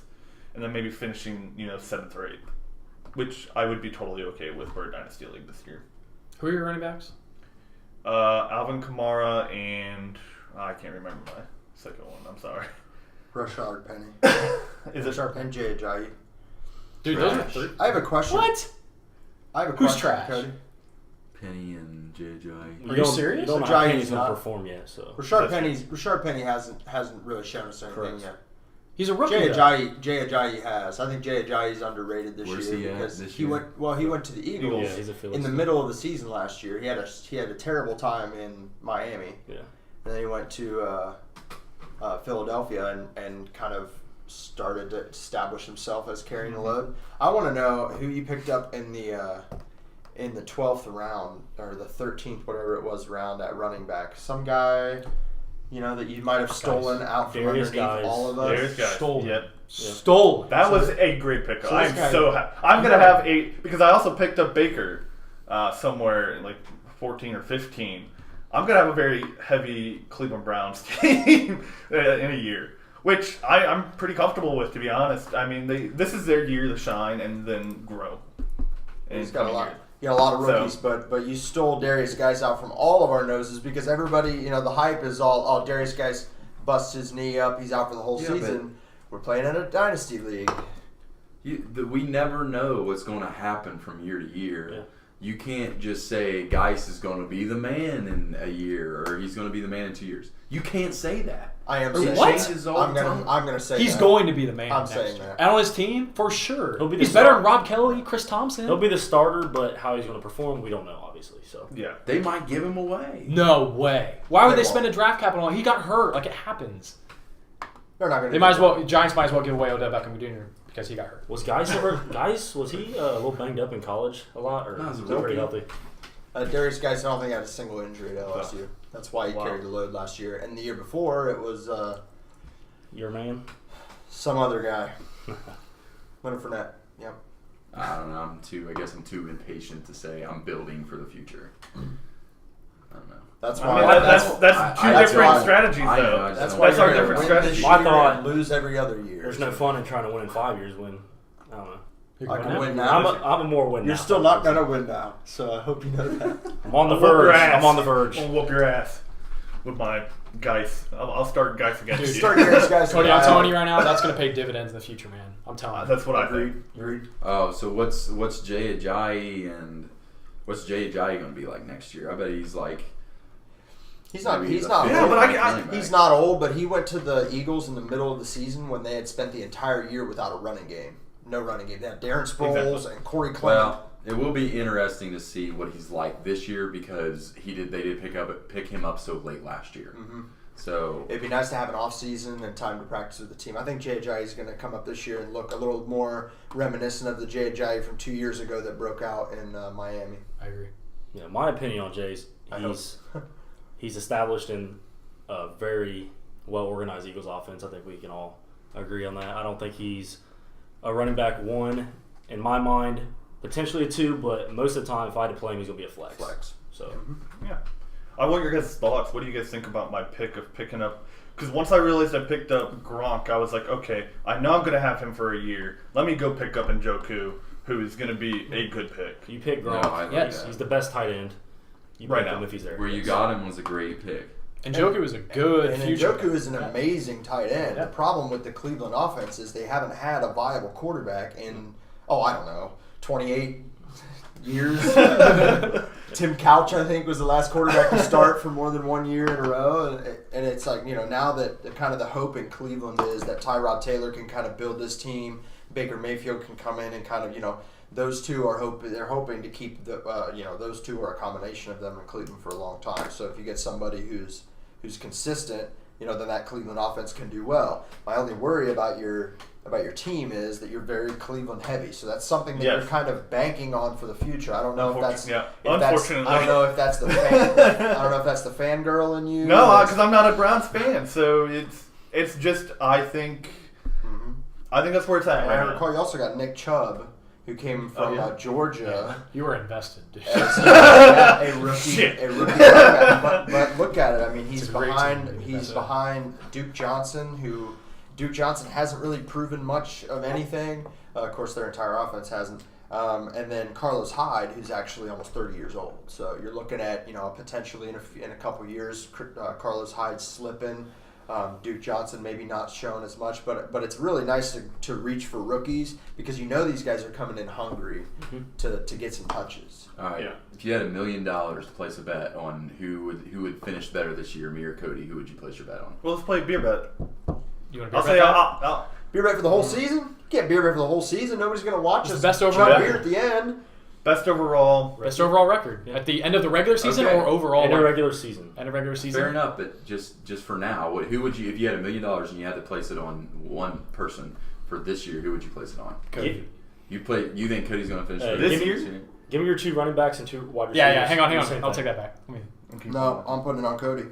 [SPEAKER 3] and then maybe finishing 7th or 8th, which I would be totally okay with for a Dynasty League this year.
[SPEAKER 1] Who are your running backs?
[SPEAKER 3] Alvin Kamara and I can't remember my second one. I'm sorry.
[SPEAKER 5] Rashard Penny.
[SPEAKER 3] Is it
[SPEAKER 5] and Jay Ajayi.
[SPEAKER 1] Dude, those are
[SPEAKER 2] Trash.
[SPEAKER 1] 3.
[SPEAKER 5] I have a question.
[SPEAKER 1] What?
[SPEAKER 5] I have a
[SPEAKER 1] Who's
[SPEAKER 5] question,
[SPEAKER 1] trash?
[SPEAKER 5] Cody.
[SPEAKER 2] Penny and JJ.
[SPEAKER 1] Are you serious?
[SPEAKER 4] You don't know
[SPEAKER 5] Ajayi's
[SPEAKER 4] how Penny's
[SPEAKER 5] not.
[SPEAKER 4] going to perform yet. So
[SPEAKER 5] Rashard Penny hasn't really shown us anything
[SPEAKER 4] Correct.
[SPEAKER 5] yet.
[SPEAKER 1] He's a rookie.
[SPEAKER 5] Jay
[SPEAKER 1] though.
[SPEAKER 5] Ajayi has. I think Jay Ajayi's underrated this
[SPEAKER 2] Where's
[SPEAKER 5] year
[SPEAKER 2] he at
[SPEAKER 5] because
[SPEAKER 2] this
[SPEAKER 5] he
[SPEAKER 2] year?
[SPEAKER 5] went to the Eagles
[SPEAKER 4] Yeah, he's a Phillies
[SPEAKER 5] in the
[SPEAKER 4] fan.
[SPEAKER 5] middle of the season last year. He had a terrible time in Miami.
[SPEAKER 4] Yeah.
[SPEAKER 5] And then he went to Philadelphia and kind of started to establish himself as carrying the load. I want to know who you picked up in the 12th round or the 13th, whatever it was, round at running back. Some guy, that you might have stolen out from
[SPEAKER 4] Darius
[SPEAKER 5] underneath
[SPEAKER 4] Guys.
[SPEAKER 5] all of us.
[SPEAKER 3] Darius Guys.
[SPEAKER 1] Stolen.
[SPEAKER 3] Yep.
[SPEAKER 1] Stolen.
[SPEAKER 3] That was a great pickup.
[SPEAKER 5] So this
[SPEAKER 3] I'm
[SPEAKER 5] guy-
[SPEAKER 3] so happy. I'm going to have because I also picked up Baker somewhere in like 14 or 15. I'm going to have a very heavy Cleveland Browns team in a year, which I'm pretty comfortable with, to be honest. I mean, this is their year to shine and then grow.
[SPEAKER 5] He's got a lot. You got a lot of rookies, but you stole Darius Guys out from all of our noses because everybody, the hype is all, Darius Guys busts his knee up, he's out for the whole season. We're playing in a Dynasty League.
[SPEAKER 2] We never know what's going to happen from year to year.
[SPEAKER 4] Yeah.
[SPEAKER 2] You can't just say Geis is going to be the man in a year or he's going to be the man in 2 years. You can't say that.
[SPEAKER 5] I am
[SPEAKER 1] Or
[SPEAKER 5] saying
[SPEAKER 1] what?
[SPEAKER 2] Changes all
[SPEAKER 5] I'm
[SPEAKER 2] the
[SPEAKER 5] gonna
[SPEAKER 2] time.
[SPEAKER 5] I'm gonna say
[SPEAKER 1] He's
[SPEAKER 5] that.
[SPEAKER 1] going to be the man.
[SPEAKER 5] I'm
[SPEAKER 1] next
[SPEAKER 5] saying
[SPEAKER 1] year.
[SPEAKER 5] that.
[SPEAKER 1] And on his team, for sure.
[SPEAKER 4] He'll be the
[SPEAKER 1] He's better
[SPEAKER 4] star.
[SPEAKER 1] than Rob Kelly, Chris Thompson.
[SPEAKER 4] He'll be the starter, but how he's going to perform, we don't know, obviously. So
[SPEAKER 3] Yeah.
[SPEAKER 2] They might give him away.
[SPEAKER 1] No way. Why would
[SPEAKER 5] They
[SPEAKER 1] they
[SPEAKER 5] won't.
[SPEAKER 1] spend a draft capital on him? He got hurt. Like, it happens.
[SPEAKER 5] They're not gonna.
[SPEAKER 1] They might as well. Giants might as well give away Odell Beckham Jr. because he got hurt.
[SPEAKER 4] was was he a little banged up in college a lot, or
[SPEAKER 2] No, he's a
[SPEAKER 4] was he pretty
[SPEAKER 2] rookie.
[SPEAKER 4] healthy?
[SPEAKER 5] Darius Guys, I don't think had a single injury at LSU. That's why he
[SPEAKER 3] Wow.
[SPEAKER 5] carried the load last year. And the year before, it was
[SPEAKER 4] Your man.
[SPEAKER 5] some other guy. Leonard Fournette. Yep.
[SPEAKER 2] I don't know. I guess I'm too impatient to say I'm building for the future. I don't know.
[SPEAKER 5] That's
[SPEAKER 3] I
[SPEAKER 5] why.
[SPEAKER 3] mean, that's two
[SPEAKER 2] that's
[SPEAKER 3] different
[SPEAKER 5] why-
[SPEAKER 3] strategies,
[SPEAKER 2] I know,
[SPEAKER 3] though.
[SPEAKER 2] I just
[SPEAKER 5] That's
[SPEAKER 2] don't
[SPEAKER 5] why
[SPEAKER 3] That's
[SPEAKER 5] you're
[SPEAKER 3] our
[SPEAKER 5] gonna
[SPEAKER 3] different
[SPEAKER 5] win
[SPEAKER 3] strategy.
[SPEAKER 5] this
[SPEAKER 4] I
[SPEAKER 5] year
[SPEAKER 4] thought-
[SPEAKER 5] and lose every other year.
[SPEAKER 4] There's no fun in trying to win in 5 years when, I don't know.
[SPEAKER 5] I can
[SPEAKER 1] Win
[SPEAKER 5] win
[SPEAKER 4] I'm
[SPEAKER 5] now.
[SPEAKER 4] a more win
[SPEAKER 5] You're
[SPEAKER 4] now.
[SPEAKER 5] still not gonna win now, so I hope you know that.
[SPEAKER 4] I'm on the
[SPEAKER 3] I'll whoop your
[SPEAKER 4] verge.
[SPEAKER 3] ass.
[SPEAKER 4] I'm on the verge.
[SPEAKER 3] I'll whoop your ass with my Geis. I'll start Geis against
[SPEAKER 1] Dude,
[SPEAKER 3] you.
[SPEAKER 5] Start Darius Guys.
[SPEAKER 1] Cody, I'm telling you right now, that's going to pay dividends in the future, man. I'm telling you.
[SPEAKER 3] That's what I think.
[SPEAKER 5] Agreed.
[SPEAKER 2] Oh, so what's Jay Ajayi and what's Jay Ajayi going to be like next year? I bet he's like.
[SPEAKER 5] He's not.
[SPEAKER 2] maybe
[SPEAKER 5] He's
[SPEAKER 2] the
[SPEAKER 5] not.
[SPEAKER 2] fifth
[SPEAKER 3] Yeah, but
[SPEAKER 2] running
[SPEAKER 3] I-
[SPEAKER 2] back.
[SPEAKER 5] He's not old, but he went to the Eagles in the middle of the season when they had spent the entire year without a running game. No running game. They had Darren Sproles
[SPEAKER 3] Exactly.
[SPEAKER 5] and Corey Clement.
[SPEAKER 2] Well, it will be interesting to see what he's like this year because they did pick him up so late last year.
[SPEAKER 5] Mm-hmm.
[SPEAKER 2] So
[SPEAKER 5] It'd be nice to have an off season and time to practice with the team. I think Jay Ajayi is going to come up this year and look a little more reminiscent of the Jay Ajayi from 2 years ago that broke out in Miami.
[SPEAKER 1] I agree.
[SPEAKER 4] Yeah, my opinion on Jay's,
[SPEAKER 5] I hope.
[SPEAKER 4] he's established in a very well-organized Eagles offense. I think we can all agree on that. I don't think he's a running back 1 in my mind, potentially a 2, but most of the time, if I had to play him, he's going to be a flex. So
[SPEAKER 3] Yeah. I want your guys' thoughts. What do you guys think about my pick of picking up? Because once I realized I picked up Gronk, I was like, okay, I know I'm going to have him for a year. Let me go pick up Njoku, who is going to be a good pick.
[SPEAKER 4] you pick
[SPEAKER 2] No,
[SPEAKER 4] Gronk.
[SPEAKER 2] I like
[SPEAKER 1] Yes,
[SPEAKER 2] that.
[SPEAKER 4] He's the best tight end. You
[SPEAKER 3] Right
[SPEAKER 4] pick
[SPEAKER 3] now.
[SPEAKER 4] him if he's there.
[SPEAKER 2] Where you got him was a great pick.
[SPEAKER 1] And Njoku is a good
[SPEAKER 5] And
[SPEAKER 1] future.
[SPEAKER 5] Njoku is an amazing tight end.
[SPEAKER 1] Yeah.
[SPEAKER 5] The problem with the Cleveland offense is they haven't had a viable quarterback in, I don't know, 28 years. Tim Couch, I think, was the last quarterback to start for more than 1 year in a row. And it's like, now that kind of the hope in Cleveland is that Tyrod Taylor can kind of build this team. Baker Mayfield can come in and kind of, those two are hoping to keep those two are a combination of them in Cleveland for a long time. So if you get somebody who's consistent, then that Cleveland offense can do well. My only worry about your team is that you're very Cleveland heavy. So that's something that
[SPEAKER 3] Yes.
[SPEAKER 5] you're kind of banking on for the future. I don't know if that's
[SPEAKER 3] Unfortunately.
[SPEAKER 5] I don't know if that's the fangirl in you.
[SPEAKER 3] No, because I'm not a Browns fan, so it's just I think that's where it's at.
[SPEAKER 5] And
[SPEAKER 3] Right
[SPEAKER 5] I
[SPEAKER 3] now.
[SPEAKER 5] recall you also got Nick Chubb, who came from Georgia.
[SPEAKER 1] You were invested, dude.
[SPEAKER 5] A rookie
[SPEAKER 3] Shit.
[SPEAKER 5] running back. But look at it. I mean, he's
[SPEAKER 1] It's a great
[SPEAKER 5] behind.
[SPEAKER 1] team.
[SPEAKER 5] He's behind Duke Johnson, who Duke Johnson hasn't really proven much of anything. Of course, their entire offense hasn't. And then Carlos Hyde, who's actually almost 30 years old. So you're looking at potentially in a couple years, Carlos Hyde slipping. Duke Johnson maybe not shown as much, but it's really nice to reach for rookies because these guys are coming in hungry to get some touches.
[SPEAKER 2] All right.
[SPEAKER 3] Yeah.
[SPEAKER 2] If you had $1 million to place a bet on who would finish better this year, me or Cody, who would you place your bet on?
[SPEAKER 3] Well, let's play beer bet.
[SPEAKER 1] You want to
[SPEAKER 3] I'll say I'll
[SPEAKER 5] Beer bet for the whole season? You can't beer bet for the whole season. Nobody's going to watch
[SPEAKER 1] It's
[SPEAKER 5] us
[SPEAKER 1] the best
[SPEAKER 5] chug
[SPEAKER 1] overall
[SPEAKER 5] beer
[SPEAKER 1] record.
[SPEAKER 5] at the end.
[SPEAKER 3] best overall.
[SPEAKER 1] Best overall record at the end of the regular season
[SPEAKER 2] Okay.
[SPEAKER 1] or overall?
[SPEAKER 4] In a
[SPEAKER 1] record?
[SPEAKER 4] regular season.
[SPEAKER 1] End of regular season.
[SPEAKER 2] Fair enough, but just for now, who would you, if you had $1 million and you had to place it on one person for this year, who would you place it on?
[SPEAKER 1] Cody.
[SPEAKER 2] You think Cody's going to finish
[SPEAKER 4] Hey,
[SPEAKER 2] this
[SPEAKER 3] give me
[SPEAKER 2] year?
[SPEAKER 4] Give me your 2 running backs and 2 wide receivers.
[SPEAKER 1] Yeah. Hang on.
[SPEAKER 4] Same
[SPEAKER 1] I'll
[SPEAKER 4] thing.
[SPEAKER 1] take that back. Let me-
[SPEAKER 5] No, I'm putting it on Cody.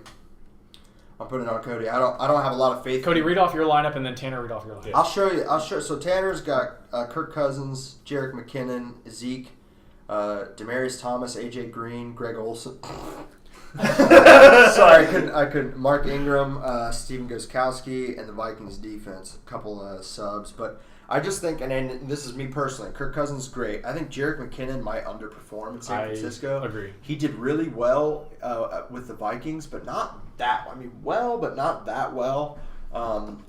[SPEAKER 5] I don't have a lot of faith.
[SPEAKER 1] Cody, read off your lineup, and then Tanner, read off your lineup.
[SPEAKER 4] Yeah.
[SPEAKER 5] I'll show you. So Tanner's got Kirk Cousins, Jerick McKinnon, Zeke, Demaryius Thomas, AJ Green, Greg Olsen. Sorry, I couldn't. Mark Ingram, Steven Gostkowski, and the Vikings defense. A couple subs, but I just think, and this is me personally, Kirk Cousins is great. I think Jerick McKinnon might underperform in San Francisco.
[SPEAKER 1] Agree.
[SPEAKER 5] He did really well with the Vikings, but not that. I mean, well, but not that well.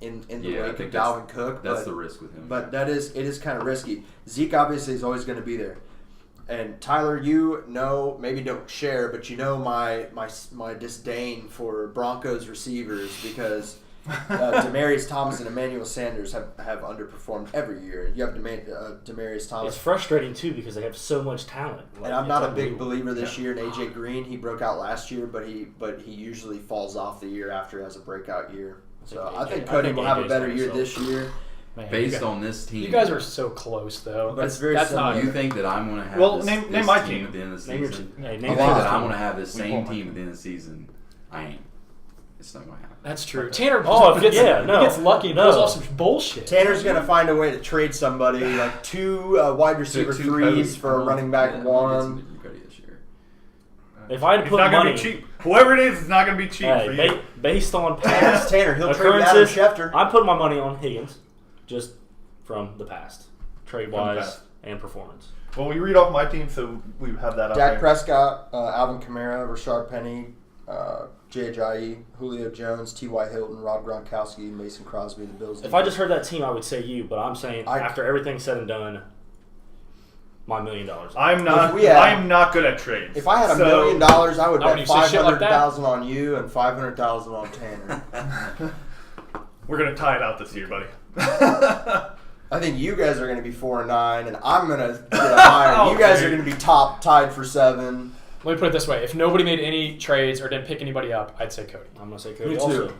[SPEAKER 5] In the
[SPEAKER 2] I
[SPEAKER 5] wake
[SPEAKER 2] think
[SPEAKER 5] of Dalvin Cook.
[SPEAKER 2] That's
[SPEAKER 5] but,
[SPEAKER 2] the risk with him.
[SPEAKER 5] But it is kind of risky. Zeke obviously is always going to be there. And Tyler, maybe don't share, but my disdain for Broncos receivers because Demaryius Thomas and Emmanuel Sanders have underperformed every year. You have Demaryius Thomas.
[SPEAKER 4] It's frustrating, too, because they have so much talent.
[SPEAKER 5] And I'm not a big
[SPEAKER 4] unbelievable.
[SPEAKER 5] believer this year in AJ Green. He broke out last year, but he usually falls off the year after he has a breakout year. So I think Cody will have a better year this year.
[SPEAKER 1] Man,
[SPEAKER 2] Based on this team,
[SPEAKER 1] you guys are so close, though.
[SPEAKER 5] But it's very
[SPEAKER 1] that's
[SPEAKER 5] similar.
[SPEAKER 1] not.
[SPEAKER 2] You think that I'm going to have
[SPEAKER 3] Well,
[SPEAKER 2] this,
[SPEAKER 3] name
[SPEAKER 2] this
[SPEAKER 3] my
[SPEAKER 2] team
[SPEAKER 3] team.
[SPEAKER 2] at the end of the
[SPEAKER 4] Name your
[SPEAKER 2] season?
[SPEAKER 4] team. Hey,
[SPEAKER 2] You
[SPEAKER 4] name
[SPEAKER 2] think
[SPEAKER 4] your
[SPEAKER 2] that
[SPEAKER 4] team.
[SPEAKER 2] I'm going to have this
[SPEAKER 3] We
[SPEAKER 2] same
[SPEAKER 3] won't.
[SPEAKER 2] team at the end of the season? I ain't. It's not going to happen.
[SPEAKER 1] That's true. Tanner gets lucky and
[SPEAKER 4] No.
[SPEAKER 1] pulls off some bullshit.
[SPEAKER 5] Tanner's going to find a way to trade somebody, like 2 wide receiver
[SPEAKER 2] Two
[SPEAKER 5] threes
[SPEAKER 2] Cody.
[SPEAKER 5] for a running back
[SPEAKER 2] Yeah,
[SPEAKER 5] 1.
[SPEAKER 2] get some Cody this year.
[SPEAKER 4] If I had to
[SPEAKER 3] It's
[SPEAKER 4] put
[SPEAKER 3] not going
[SPEAKER 4] money,
[SPEAKER 3] to be cheap. Whoever it is, it's not going to be cheap for
[SPEAKER 4] hey,
[SPEAKER 3] you.
[SPEAKER 4] based on
[SPEAKER 5] Ask
[SPEAKER 4] past
[SPEAKER 5] Tanner. He'll trade Adam
[SPEAKER 4] occurrences,
[SPEAKER 5] Schefter.
[SPEAKER 4] I'm putting my money on Higgins, just from the past, trade
[SPEAKER 3] From the
[SPEAKER 4] wise
[SPEAKER 3] past.
[SPEAKER 4] and performance.
[SPEAKER 3] Well, we read off my team, so we have that out
[SPEAKER 5] Dak
[SPEAKER 3] there.
[SPEAKER 5] Prescott, Alvin Kamara, Rashard Penny, Jay Ajayi, Julio Jones, T.Y. Hilton, Rob Gronkowski, Mason Crosby, the Bills.
[SPEAKER 4] If I just heard that team, I would say you, but I'm saying
[SPEAKER 5] I-
[SPEAKER 4] after everything's said and done, my $1 million.
[SPEAKER 3] I'm not.
[SPEAKER 5] If we had-
[SPEAKER 3] I'm not good at trades.
[SPEAKER 5] If I had $1
[SPEAKER 3] So-
[SPEAKER 5] million, I would
[SPEAKER 1] Not when
[SPEAKER 5] bet
[SPEAKER 1] you say shit like that.
[SPEAKER 5] $500,000 on you and $500,000 on Tanner.
[SPEAKER 3] we're gonna tie it out this year, buddy.
[SPEAKER 5] I think you guys are going to be 4-9, and I'm going to get a higher. You guys are going to be tied for 7.
[SPEAKER 1] Let me put it this way: if nobody made any trades or didn't pick anybody up, I'd say Cody.
[SPEAKER 4] I'm going to say Cody
[SPEAKER 5] Me too.
[SPEAKER 4] also.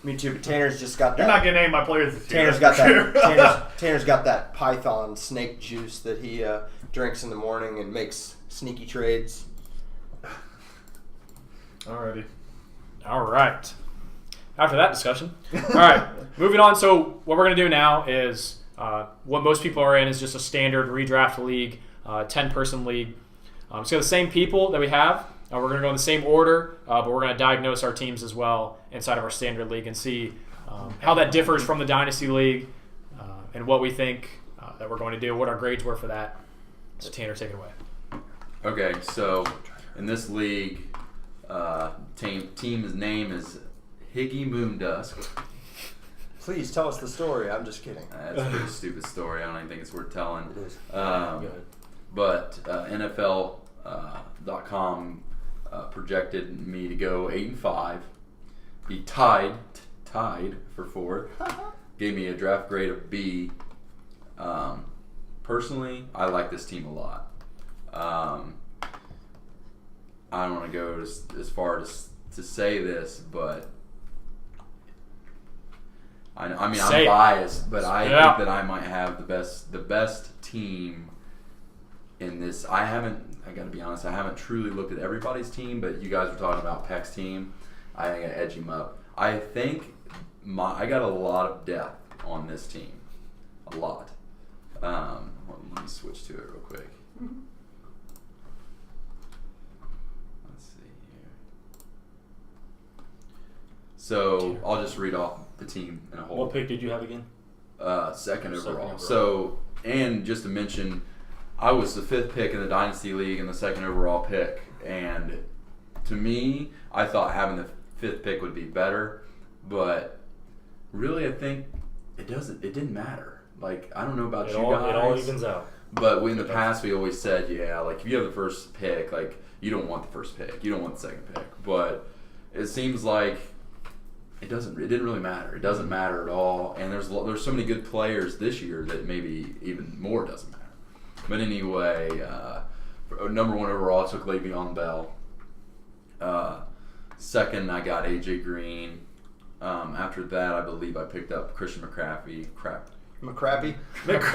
[SPEAKER 5] Me too. But Tanner's just got that.
[SPEAKER 3] You're not getting any of my players this year.
[SPEAKER 5] Tanner's got
[SPEAKER 3] that's for
[SPEAKER 5] that.
[SPEAKER 3] sure.
[SPEAKER 5] Tanner's got that Python snake juice that he drinks in the morning and makes sneaky trades.
[SPEAKER 3] Alrighty.
[SPEAKER 1] All right. After that discussion, all right, moving on. So what we're gonna do now is what most people are in is just a standard redraft league, 10-person league. So the same people that we have. We're going to go in the same order, but we're going to diagnose our teams as well inside of our standard league and see how that differs from the Dynasty League and what we think that we're going to do, what our grades were for that. So Tanner, take it away.
[SPEAKER 2] Okay, so in this league, team's name is Higgy Moondusk.
[SPEAKER 5] Please tell us the story. I'm just kidding.
[SPEAKER 2] That's a pretty stupid story. I don't even think it's worth telling.
[SPEAKER 5] It is.
[SPEAKER 2] But NFL.com projected me to go 8-5, be tied for fourth. Gave me a draft grade of B. Personally, I like this team a lot. I don't want to go as far as to say this, but I mean I'm biased, but I think that I might have the best team in this. I got to be honest, I haven't truly looked at everybody's team, but you guys were talking about Peck's team. I think I edge him up. I think I got a lot of depth on this team. A lot. Let me switch to it real quick. Let's see here. So I'll just read off the team in a whole.
[SPEAKER 4] What pick did you have again?
[SPEAKER 2] Second overall. So, and just to mention, I was the 5th pick in the Dynasty League and the 2nd overall pick. And to me, I thought having the 5th pick would be better. But really, I think it didn't matter. Like, I don't know about you guys.
[SPEAKER 4] It all evens out.
[SPEAKER 2] But in the past, we always said, like, if you have the first pick, like, you don't want the first pick. You don't want the second pick. But it seems like it didn't really matter. It doesn't matter at all. And there's so many good players this year that maybe even more doesn't matter. But anyway, number 1 overall, I took Le'Veon Bell. Second, I got A.J. Green. After that, I believe I picked up Christian McCaffrey.
[SPEAKER 5] McCrappy?
[SPEAKER 3] He's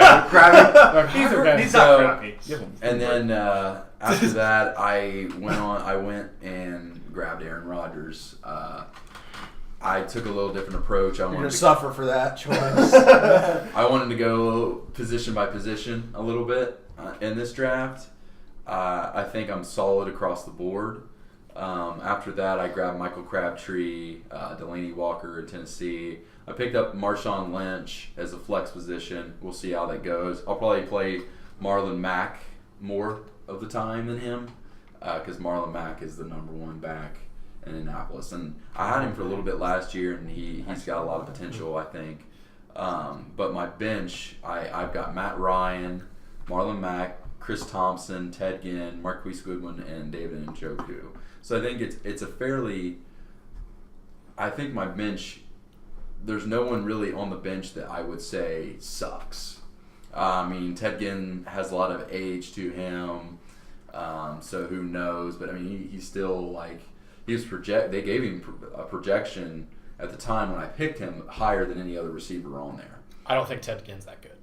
[SPEAKER 3] not crappy.
[SPEAKER 2] And then after that, I went and grabbed Aaron Rodgers. I took a little different approach.
[SPEAKER 5] You're going to suffer for that choice.
[SPEAKER 2] I wanted to go position by position a little bit in this draft. I think I'm solid across the board. After that, I grabbed Michael Crabtree, Delaney Walker in Tennessee. I picked up Marshawn Lynch as a flex position. We'll see how that goes. I'll probably play Marlon Mack more of the time than him because Marlon Mack is the number 1 back in Indianapolis. And I had him for a little bit last year, and he's got a lot of potential, I think. But my bench, I've got Matt Ryan, Marlon Mack, Chris Thompson, Ted Ginn, Marquise Goodwin, and David Njoku. So I think it's a fairly. I think my bench. There's no one really on the bench that I would say sucks. I mean, Ted Ginn has a lot of age to him, so who knows? But I mean, he's still like he was They gave him a projection at the time when I picked him higher than any other receiver on there.
[SPEAKER 1] I don't think Ted Ginn's that good.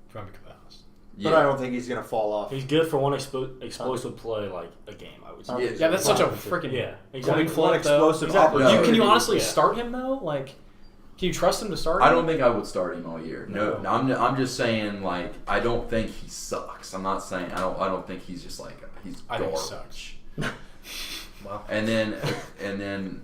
[SPEAKER 1] If I'm being honest.
[SPEAKER 5] But I don't think he's going to fall off.
[SPEAKER 4] He's good for one explosive play, like a game, I would say.
[SPEAKER 1] Yeah, that's such a freaking
[SPEAKER 4] exactly.
[SPEAKER 5] One explosive
[SPEAKER 4] exactly.
[SPEAKER 5] opportunity.
[SPEAKER 1] Can you honestly start him though? Like, can you trust him to start him?
[SPEAKER 2] I don't think I would start him all year. No, I'm just saying like I don't think he sucks. I'm not saying I don't think he's just like he's garbage.
[SPEAKER 1] I think he sucks.
[SPEAKER 2] Wow. And then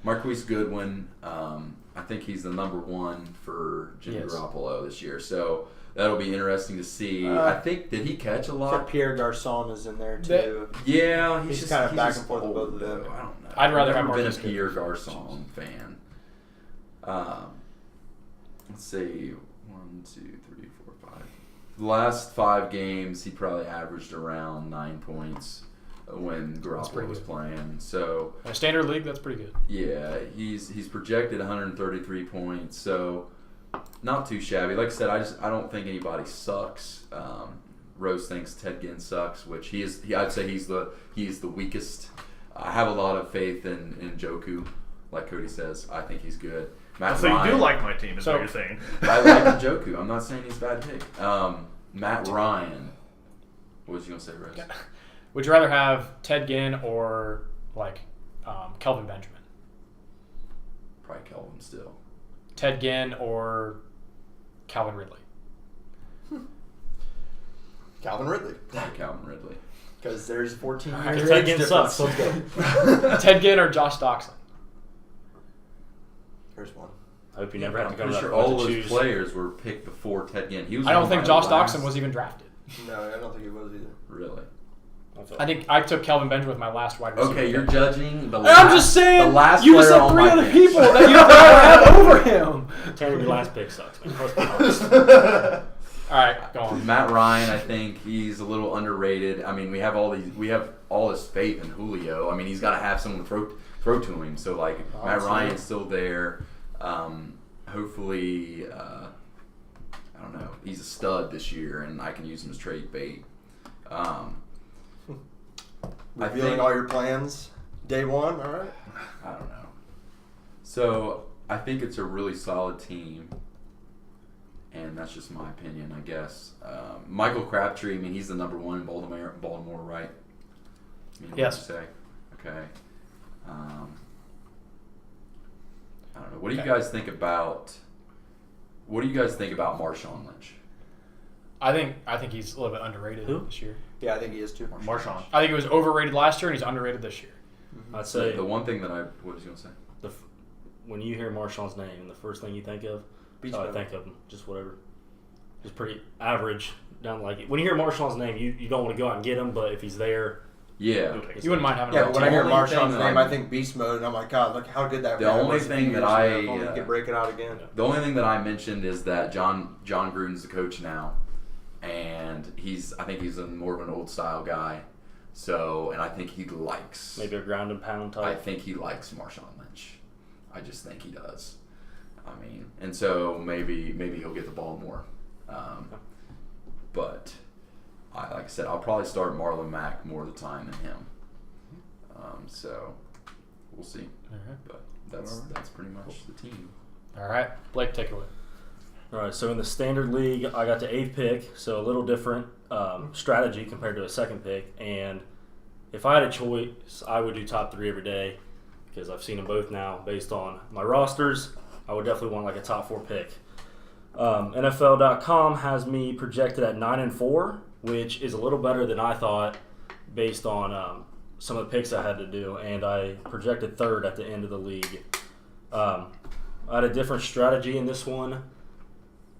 [SPEAKER 2] Marquise Goodwin. I think he's the number 1 for Jimmy Garoppolo this year. So that'll be interesting to see. I think did he catch a lot?
[SPEAKER 5] Pierre Garçon is in there too.
[SPEAKER 2] Yeah,
[SPEAKER 5] he's kind of back and forth with both of them.
[SPEAKER 2] I don't know.
[SPEAKER 1] I'd rather have
[SPEAKER 2] never been a
[SPEAKER 1] Marquise
[SPEAKER 2] Pierre Garçon fan. Let's see, 1, 2, 3, 4, 5. The last 5 games, he probably averaged around 9 points when Garoppolo was playing. So
[SPEAKER 1] in a standard league, that's pretty good.
[SPEAKER 2] Yeah, he's projected 133 points, so not too shabby. Like I said, I don't think anybody sucks. Rose thinks Ted Ginn sucks, which I'd say he's the weakest. I have a lot of faith in Njoku, like Cody says. I think he's good. Matt
[SPEAKER 3] so
[SPEAKER 2] Ryan,
[SPEAKER 3] you do like my team, is what you're saying.
[SPEAKER 2] I like Njoku. I'm not saying he's a bad pick. Matt Ryan. What was you gonna say, Rose?
[SPEAKER 1] Would you rather have Ted Ginn or like Kelvin Benjamin?
[SPEAKER 2] Probably Kelvin still.
[SPEAKER 1] Ted Ginn or Calvin Ridley?
[SPEAKER 5] Calvin Ridley.
[SPEAKER 2] Calvin Ridley.
[SPEAKER 5] Because there's 14
[SPEAKER 1] Right,
[SPEAKER 5] years
[SPEAKER 4] Ted
[SPEAKER 5] age
[SPEAKER 4] Ginn
[SPEAKER 5] difference.
[SPEAKER 4] sucks. Let's go.
[SPEAKER 1] Ted Ginn or Josh Doxson?
[SPEAKER 5] Here's one.
[SPEAKER 4] I hope you never have
[SPEAKER 2] I'm
[SPEAKER 4] to go to
[SPEAKER 2] pretty
[SPEAKER 4] that
[SPEAKER 2] sure
[SPEAKER 4] point
[SPEAKER 2] all
[SPEAKER 4] to
[SPEAKER 2] those
[SPEAKER 4] choose.
[SPEAKER 2] players were picked before Ted Ginn. He was
[SPEAKER 1] I don't
[SPEAKER 2] one
[SPEAKER 1] think
[SPEAKER 2] of
[SPEAKER 1] Josh
[SPEAKER 2] my last-
[SPEAKER 1] Doxson was even drafted.
[SPEAKER 5] No, I don't think he was either.
[SPEAKER 2] Really.
[SPEAKER 1] I think I took Kelvin Benjamin with my last wide receiver.
[SPEAKER 2] Okay, you're
[SPEAKER 1] pick.
[SPEAKER 2] judging the
[SPEAKER 1] And
[SPEAKER 2] last.
[SPEAKER 1] I'm just saying,
[SPEAKER 2] the last
[SPEAKER 1] you just
[SPEAKER 2] player
[SPEAKER 1] said
[SPEAKER 2] on
[SPEAKER 1] 3
[SPEAKER 2] my
[SPEAKER 1] other
[SPEAKER 2] bench.
[SPEAKER 1] people that you'd rather have over him.
[SPEAKER 4] Tanner, your last pick sucks, man. Let's be honest.
[SPEAKER 1] All right, go on.
[SPEAKER 2] Matt Ryan, I think he's a little underrated. I mean, we have all this faith in Julio. I mean, he's got to have someone to throw to him. So like, Matt Ryan's still there. Hopefully, I don't know. He's a stud this year, and I can use him as trade bait.
[SPEAKER 5] Revealing all your plans day one, all right?
[SPEAKER 2] I don't know. So I think it's a really solid team, and that's just my opinion, I guess. Michael Crabtree, I mean, he's the number one in Baltimore, right? I mean,
[SPEAKER 1] Yes.
[SPEAKER 2] What would you say? Okay. I don't know. What do you guys think about? What do you guys think about Marshawn Lynch?
[SPEAKER 1] I think he's a little bit underrated
[SPEAKER 4] Who?
[SPEAKER 1] this year.
[SPEAKER 5] Yeah, I think he is too.
[SPEAKER 3] Marshawn.
[SPEAKER 1] I think he was overrated last year, and he's underrated this year.
[SPEAKER 4] I'd say
[SPEAKER 2] The one thing that what was you gonna say?
[SPEAKER 4] when you hear Marshawn's name, the first thing you think of,
[SPEAKER 5] Beach
[SPEAKER 4] I
[SPEAKER 5] Bum.
[SPEAKER 4] think of him, just whatever. Just pretty average. Down like it. When you hear Marshawn's name, you don't want to go out and get him, but if he's there,
[SPEAKER 2] Yeah.
[SPEAKER 3] You'll take it.
[SPEAKER 1] You wouldn't mind having
[SPEAKER 5] Yeah,
[SPEAKER 1] a
[SPEAKER 5] but when I hear
[SPEAKER 2] only
[SPEAKER 5] Marshawn's
[SPEAKER 2] thing that
[SPEAKER 5] name,
[SPEAKER 2] I'm-
[SPEAKER 5] I think beast mode, and I'm like, God, look how good that
[SPEAKER 2] The
[SPEAKER 5] guy
[SPEAKER 2] only
[SPEAKER 5] was a few
[SPEAKER 2] thing that
[SPEAKER 5] years
[SPEAKER 2] I,
[SPEAKER 5] ago. If only he
[SPEAKER 2] uh,
[SPEAKER 5] could break it out again.
[SPEAKER 2] The only thing that I mentioned is that John Gruden's the coach now, and I think he's more of an old style guy. So, and I think he likes.
[SPEAKER 4] maybe a ground and pound
[SPEAKER 2] I
[SPEAKER 4] type.
[SPEAKER 2] think he likes Marshawn Lynch. I just think he does. I mean, and so maybe he'll get the ball more. But like I said, I'll probably start Marlon Mack more of the time than him. So we'll see.
[SPEAKER 1] All right.
[SPEAKER 2] But that's pretty much the team.
[SPEAKER 1] All right, Blake, take it away.
[SPEAKER 4] All right, so in the Standard League, I got the 8th pick, so a little different strategy compared to a 2nd pick. And if I had a choice, I would do top 3 every day because I've seen them both now based on my rosters. I would definitely want like a top 4 pick. NFL.com has me projected at 9-4, which is a little better than I thought based on some of the picks I had to do, and I projected 3rd at the end of the league. I had a different strategy in this one.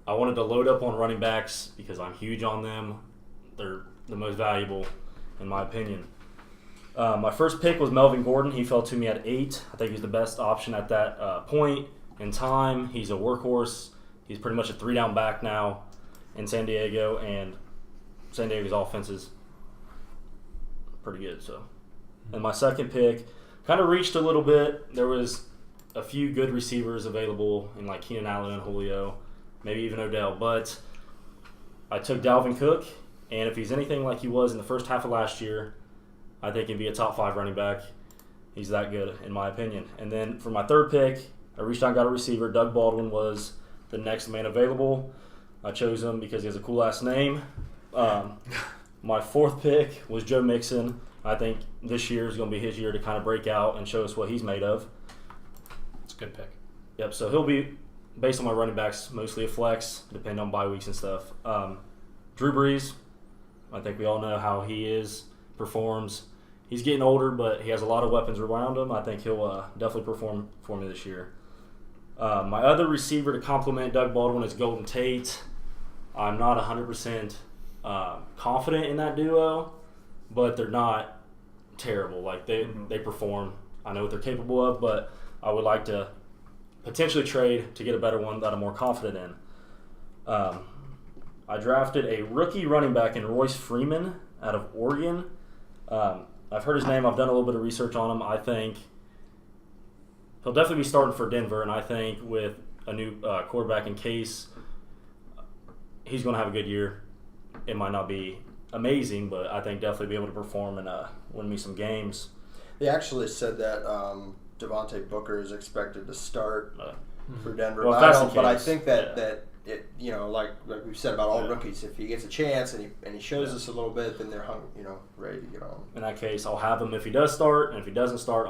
[SPEAKER 4] I wanted to load up on running backs because I'm huge on them. They're the most valuable, in my opinion. My first pick was Melvin Gordon. He fell to me at 8. I think he's the best option at that point in time. He's a workhorse. He's pretty much a 3-down back now in San Diego, and San Diego's offense is pretty good. So, and my second pick kind of reached a little bit. There was a few good receivers available in like Keenan Allen and Julio, maybe even Odell, but I took Dalvin Cook, and if he's anything like he was in the first half of last year, I think he'd be a top 5 running back. He's that good, in my opinion. And then for my third pick, I reached out and got a receiver. Doug Baldwin was the next man available. I chose him because he has a cool last name. My fourth pick was Joe Mixon. I think this year is going to be his year to kind of break out and show us what he's made of.
[SPEAKER 1] It's a good pick.
[SPEAKER 4] Yep, so he'll be, based on my running backs, mostly a flex, depending on bye weeks and stuff. Drew Brees, I think we all know how he performs. He's getting older, but he has a lot of weapons around him. I think he'll definitely perform for me this year. My other receiver to complement Doug Baldwin is Golden Tate. I'm not 100% confident in that duo, but they're not terrible. Like they perform. I know what they're capable of, but I would like to potentially trade to get a better one that I'm more confident in. I drafted a rookie running back in Royce Freeman out of Oregon. I've heard his name. I've done a little bit of research on him. I think he'll definitely be starting for Denver, and I think with a new quarterback in Case, he's going to have a good year. It might not be amazing, but I think definitely be able to perform and win me some games.
[SPEAKER 5] They actually said that Devontae Booker is expected to start for Denver.
[SPEAKER 4] Well,
[SPEAKER 5] But I
[SPEAKER 4] case,
[SPEAKER 5] think that
[SPEAKER 4] yeah.
[SPEAKER 5] it, like we've said about all
[SPEAKER 4] Yeah.
[SPEAKER 5] rookies, if he gets a chance and he shows us a little bit, then they're ready to get on.
[SPEAKER 4] In that case, I'll have him if he does start, and if he doesn't start,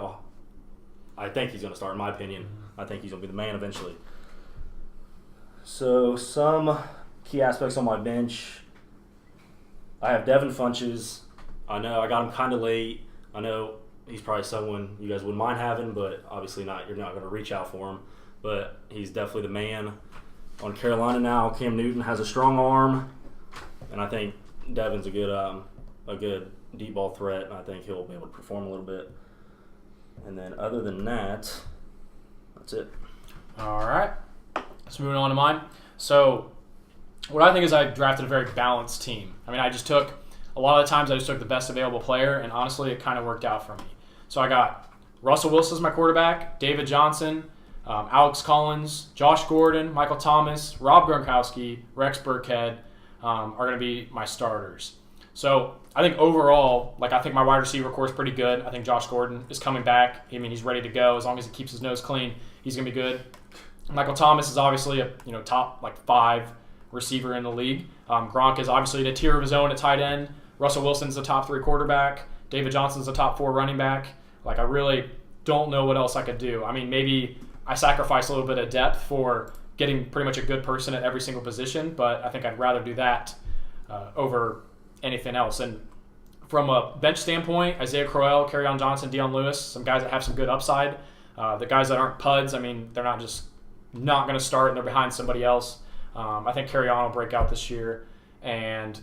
[SPEAKER 4] I think he's going to start, in my opinion. I think he's going to be the man eventually. So, some key aspects on my bench. I have Devin Funches. I know I got him kind of late. I know he's probably someone you guys wouldn't mind having, but obviously not. You're not going to reach out for him. But he's definitely the man. On Carolina now, Cam Newton has a strong arm, and I think Devin's a good deep ball threat, and I think he'll be able to perform a little bit. And then other than that, that's it.
[SPEAKER 1] All right. So moving on to mine. So what I think is I drafted a very balanced team. I mean, a lot of the times I just took the best available player, and honestly, it kind of worked out for me. So I got Russell Wilson as my quarterback, David Johnson, Alex Collins, Josh Gordon, Michael Thomas, Rob Gronkowski, Rex Burkhead are going to be my starters. So I think overall, I think my wide receiver core is pretty good. I think Josh Gordon is coming back. I mean, he's ready to go. As long as he keeps his nose clean, he's going to be good. Michael Thomas is obviously a top 5 receiver in the league. Gronk is obviously in a tier of his own at tight end. Russell Wilson's the top 3 quarterback. David Johnson's the top 4 running back. I really don't know what else I could do. I mean, maybe I sacrifice a little bit of depth for getting pretty much a good person at every single position, but I think I'd rather do that over anything else. And from a bench standpoint, Isaiah Crowell, Kerryon Johnson, Deion Lewis, some guys that have some good upside. The guys that aren't PUDs, I mean, they're not going to start and they're behind somebody else. I think Kerryon will break out this year. And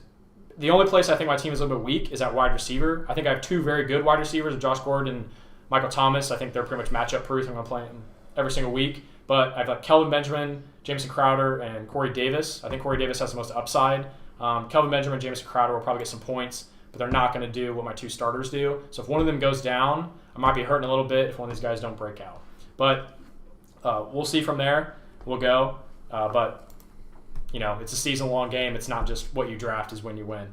[SPEAKER 1] the only place I think my team is a little bit weak is at wide receiver. I think I have 2 very good wide receivers, Josh Gordon and Michael Thomas. I think they're pretty much matchup proof. I'm going to play them every single week. But I've Kelvin Benjamin, Jameson Crowder, and Corey Davis. I think Corey Davis has the most upside. Kelvin Benjamin and Jameson Crowder will probably get some points, but they're not going to do what my 2 starters do. So if one of them goes down, I might be hurting a little bit if one of these guys don't break out. But we'll see from there. We'll go. But it's a season-long game. It's not just what you draft is when you win.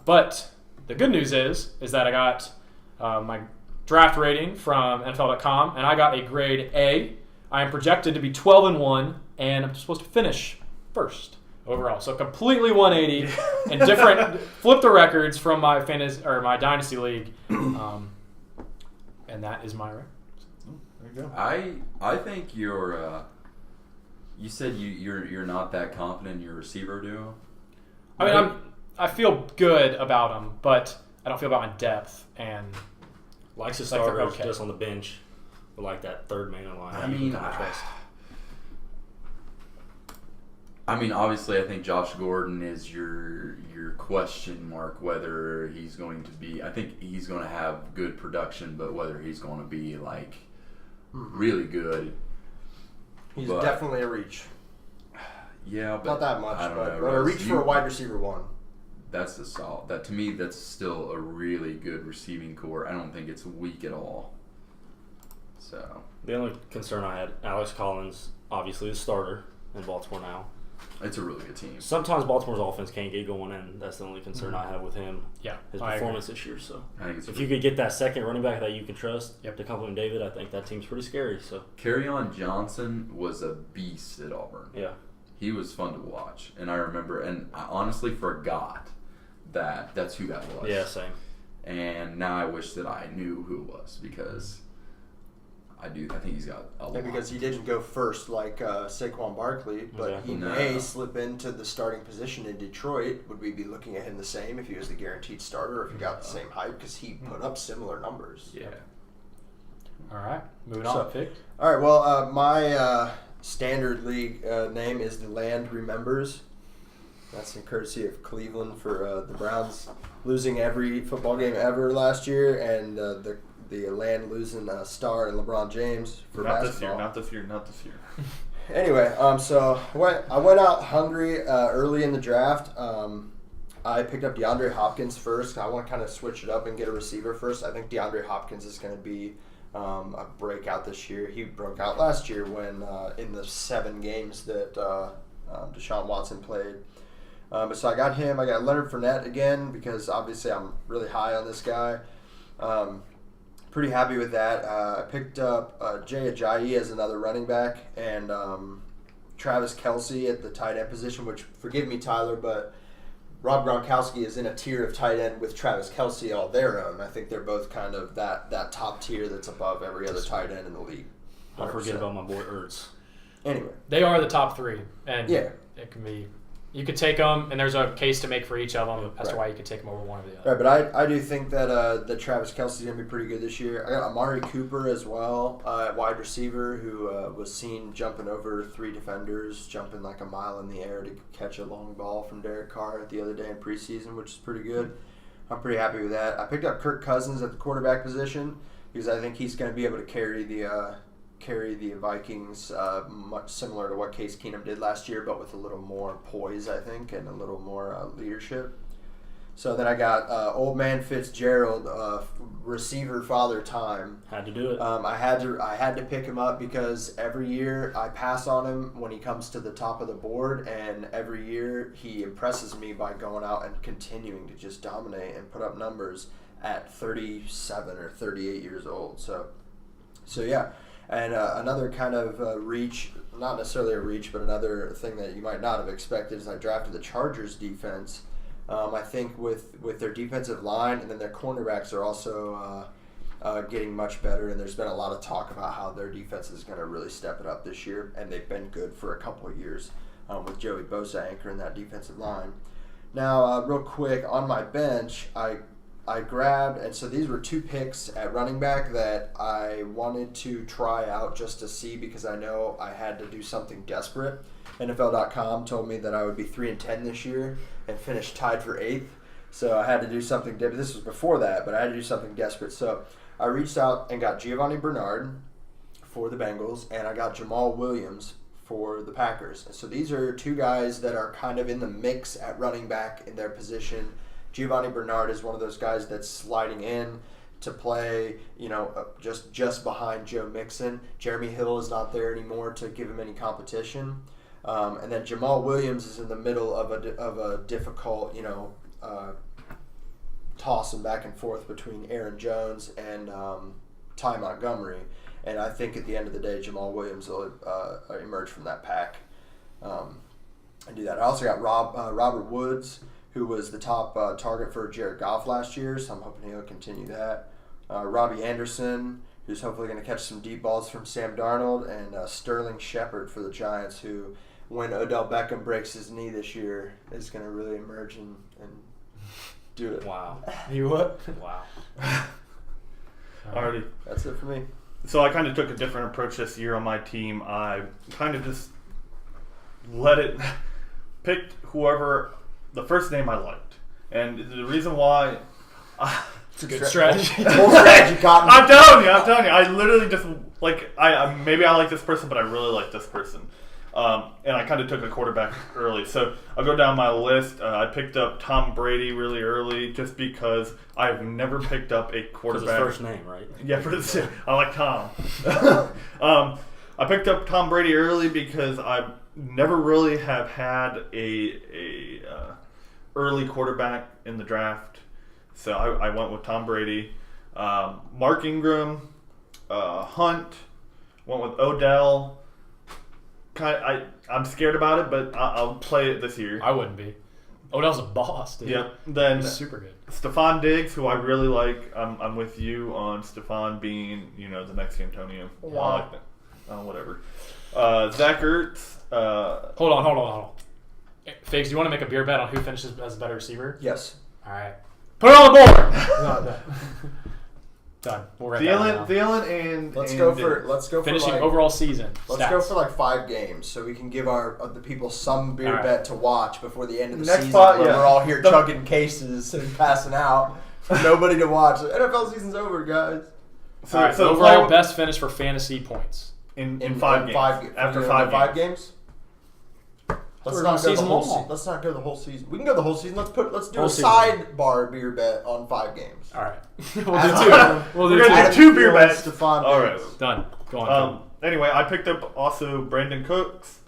[SPEAKER 1] But the good news is that I got my draft rating from NFL.com, and I got a grade A. I am projected to be 12-1, and I'm supposed to finish first overall. So completely 180 and different. Flip the records from my my Dynasty League, and that is my record.
[SPEAKER 3] There you go.
[SPEAKER 2] I think you're. You said you're not that confident in your receiver duo.
[SPEAKER 1] I mean, I feel good about them, but I don't feel about my depth and
[SPEAKER 4] Likes his
[SPEAKER 1] Like they're
[SPEAKER 4] starters
[SPEAKER 1] okay.
[SPEAKER 4] just on the bench, but that third man in line.
[SPEAKER 2] I mean, obviously, I think Josh Gordon is your question mark whether he's going to be. I think he's going to have good production, but whether he's going to be really good.
[SPEAKER 5] He's definitely a reach.
[SPEAKER 2] Yeah, but
[SPEAKER 5] Not that much,
[SPEAKER 2] I don't
[SPEAKER 5] but
[SPEAKER 2] know.
[SPEAKER 5] a reach for a wide receiver 1.
[SPEAKER 2] That's the solid. That to me, that's still a really good receiving core. I don't think it's weak at all. So
[SPEAKER 4] The only concern I had, Alex Collins, obviously the starter in Baltimore now.
[SPEAKER 2] it's a really good team.
[SPEAKER 4] Sometimes Baltimore's offense can't get going, and that's the only concern I have with him.
[SPEAKER 1] Yeah,
[SPEAKER 4] his
[SPEAKER 1] I agree.
[SPEAKER 4] performance this year. So
[SPEAKER 2] I think it's
[SPEAKER 4] if you could get that second running back that you can trust
[SPEAKER 1] Yep.
[SPEAKER 4] to complement David, I think that team's pretty scary. So
[SPEAKER 2] Kerryon Johnson was a beast at Auburn.
[SPEAKER 4] yeah,
[SPEAKER 2] He was fun to watch, and I remember, and I honestly forgot that's who that was.
[SPEAKER 4] yeah, same.
[SPEAKER 2] And now I wish that I knew who it was because I think he's got a lot.
[SPEAKER 5] Because he didn't go first like Saquon Barkley, but
[SPEAKER 4] Yeah.
[SPEAKER 5] he
[SPEAKER 2] No.
[SPEAKER 5] may slip into the starting position in Detroit. Would we be looking at him the same if he was the guaranteed starter or if he got the same hype? Because he put up similar numbers.
[SPEAKER 2] Yeah.
[SPEAKER 1] All right, moving
[SPEAKER 5] So-
[SPEAKER 1] on. Pick.
[SPEAKER 5] All right, well, my standard league name is The Land Remembers. That's in courtesy of Cleveland for the Browns losing every football game ever last year, and the Land losing a star in LeBron James for basketball.
[SPEAKER 3] Not this year.
[SPEAKER 5] Anyway, so I went out hungry early in the draft. I picked up DeAndre Hopkins first. I want to kind of switch it up and get a receiver first. I think DeAndre Hopkins is going to be a breakout this year. He broke out last year when in the 7 games that Deshaun Watson played. So I got him. I got Leonard Fournette again because obviously I'm really high on this guy. Pretty happy with that. I picked up Jay Ajayi as another running back and Travis Kelce at the tight end position, which, forgive me, Tyler, but Rob Gronkowski is in a tier of tight end with Travis Kelce all their own. I think they're both kind of that top tier that's above every other tight end in the league.
[SPEAKER 4] Don't forget
[SPEAKER 5] 100%.
[SPEAKER 4] about my boy Ertz.
[SPEAKER 5] Anyway,
[SPEAKER 1] They are the top 3, and
[SPEAKER 5] Yeah.
[SPEAKER 1] it can be. You could take them, and there's a case to make for each of them as to
[SPEAKER 5] Right.
[SPEAKER 1] why you could take them over one or the other.
[SPEAKER 5] right, but I do think that Travis Kelce's going to be pretty good this year. I got Amari Cooper as well, wide receiver, who was seen jumping over 3 defenders, jumping like a mile in the air to catch a long ball from Derek Carr the other day in preseason, which is pretty good. I'm pretty happy with that. I picked up Kirk Cousins at the quarterback position because I think he's going to be able to carry the Vikings much similar to what Case Keenum did last year, but with a little more poise, I think, and a little more leadership. So then I got old man Fitzgerald, receiver father time.
[SPEAKER 4] Had to do it.
[SPEAKER 5] I had to pick him up because every year I pass on him when he comes to the top of the board, and every year he impresses me by going out and continuing to just dominate and put up numbers at 37 or 38 years old. So yeah. And another kind of reach, not necessarily a reach, but another thing that you might not have expected is I drafted the Chargers defense. I think with their defensive line and then their cornerbacks are also getting much better, and there's been a lot of talk about how their defense is going to really step it up this year, and they've been good for a couple of years with Joey Bosa anchoring that defensive line. Now, real quick, on my bench, I grabbed, and so these were 2 picks at running back that I wanted to try out just to see because I know I had to do something desperate. NFL.com told me that I would be 3-10 this year and finish tied for 8th. So I had to do something different. This was before that, but I had to do something desperate. So I reached out and got Giovanni Bernard for the Bengals, and I got Jamal Williams for the Packers. So these are 2 guys that are kind of in the mix at running back in their position. Giovanni Bernard is one of those guys that's sliding in to play, just behind Joe Mixon. Jeremy Hill is not there anymore to give him any competition. And then Jamal Williams is in the middle of a difficult, tossing back and forth between Aaron Jones and Ty Montgomery. And I think at the end of the day, Jamal Williams will emerge from that pack and do that. I also got Robert Woods, who was the top target for Jared Goff last year, so I'm hoping he'll continue that. Robbie Anderson, who's hopefully going to catch some deep balls from Sam Darnold, and Sterling Shepard for the Giants, who, when Odell Beckham breaks his knee this year, is going to really emerge and do it.
[SPEAKER 4] Wow.
[SPEAKER 1] You what?
[SPEAKER 4] Wow.
[SPEAKER 3] Alrighty.
[SPEAKER 5] That's it for me.
[SPEAKER 3] So I kind of took a different approach this year on my team. I kind of just picked whoever, the first name I liked. And the reason why...
[SPEAKER 1] It's a good strategy.
[SPEAKER 5] Whole strategy cotton.
[SPEAKER 3] I'm telling you. I literally just, maybe I like this person, but I really like this person. And I kind of took a quarterback early. So I'll go down my list. I picked up Tom Brady really early just because I've never picked up a quarterback.
[SPEAKER 4] His first name, right?
[SPEAKER 3] Yeah, I like Tom. I picked up Tom Brady early because I never really have had a early quarterback in the draft. So I went with Tom Brady. Mark Ingram, Hunt, went with Odell. I'm scared about it, but I'll play it this year.
[SPEAKER 1] I wouldn't be. Odell's a boss, dude.
[SPEAKER 3] Yep. Then
[SPEAKER 1] he's super good.
[SPEAKER 3] Stephon Diggs, who I really like. I'm with you on Stephon being, the next Antonio.
[SPEAKER 1] Wow.
[SPEAKER 3] I like that. Whatever. Zach Ertz.
[SPEAKER 1] Hold on. Figs, do you want to make a beer bet on who finishes as a better receiver?
[SPEAKER 5] Yes.
[SPEAKER 1] All right. Put it on the board. No, done. We'll write that down.
[SPEAKER 3] Thielen and
[SPEAKER 5] Let's go for
[SPEAKER 1] finishing overall season.
[SPEAKER 5] Let's go for 5 games so we can give the people some beer bet to watch before the end of the
[SPEAKER 3] Next
[SPEAKER 5] season.
[SPEAKER 3] spot,
[SPEAKER 5] when
[SPEAKER 3] yeah.
[SPEAKER 5] we're all here chugging cases and passing out. Nobody to watch. The NFL season's over, guys.
[SPEAKER 1] All right, so overall best finish for fantasy points.
[SPEAKER 3] In 5 games. After 5 games.
[SPEAKER 5] Let's
[SPEAKER 1] not go the whole
[SPEAKER 5] season. Let's not go the whole season. We can go the whole season. Let's do
[SPEAKER 1] whole
[SPEAKER 5] a
[SPEAKER 1] season.
[SPEAKER 5] sidebar beer bet on 5 games.
[SPEAKER 1] All right. We'll do
[SPEAKER 3] We're gonna
[SPEAKER 1] 2.
[SPEAKER 3] do 2 beer bets.
[SPEAKER 5] Stephon
[SPEAKER 3] All right.
[SPEAKER 5] Diggs.
[SPEAKER 1] Done. Go on.
[SPEAKER 3] Anyway, I picked up also Brandon Cooks.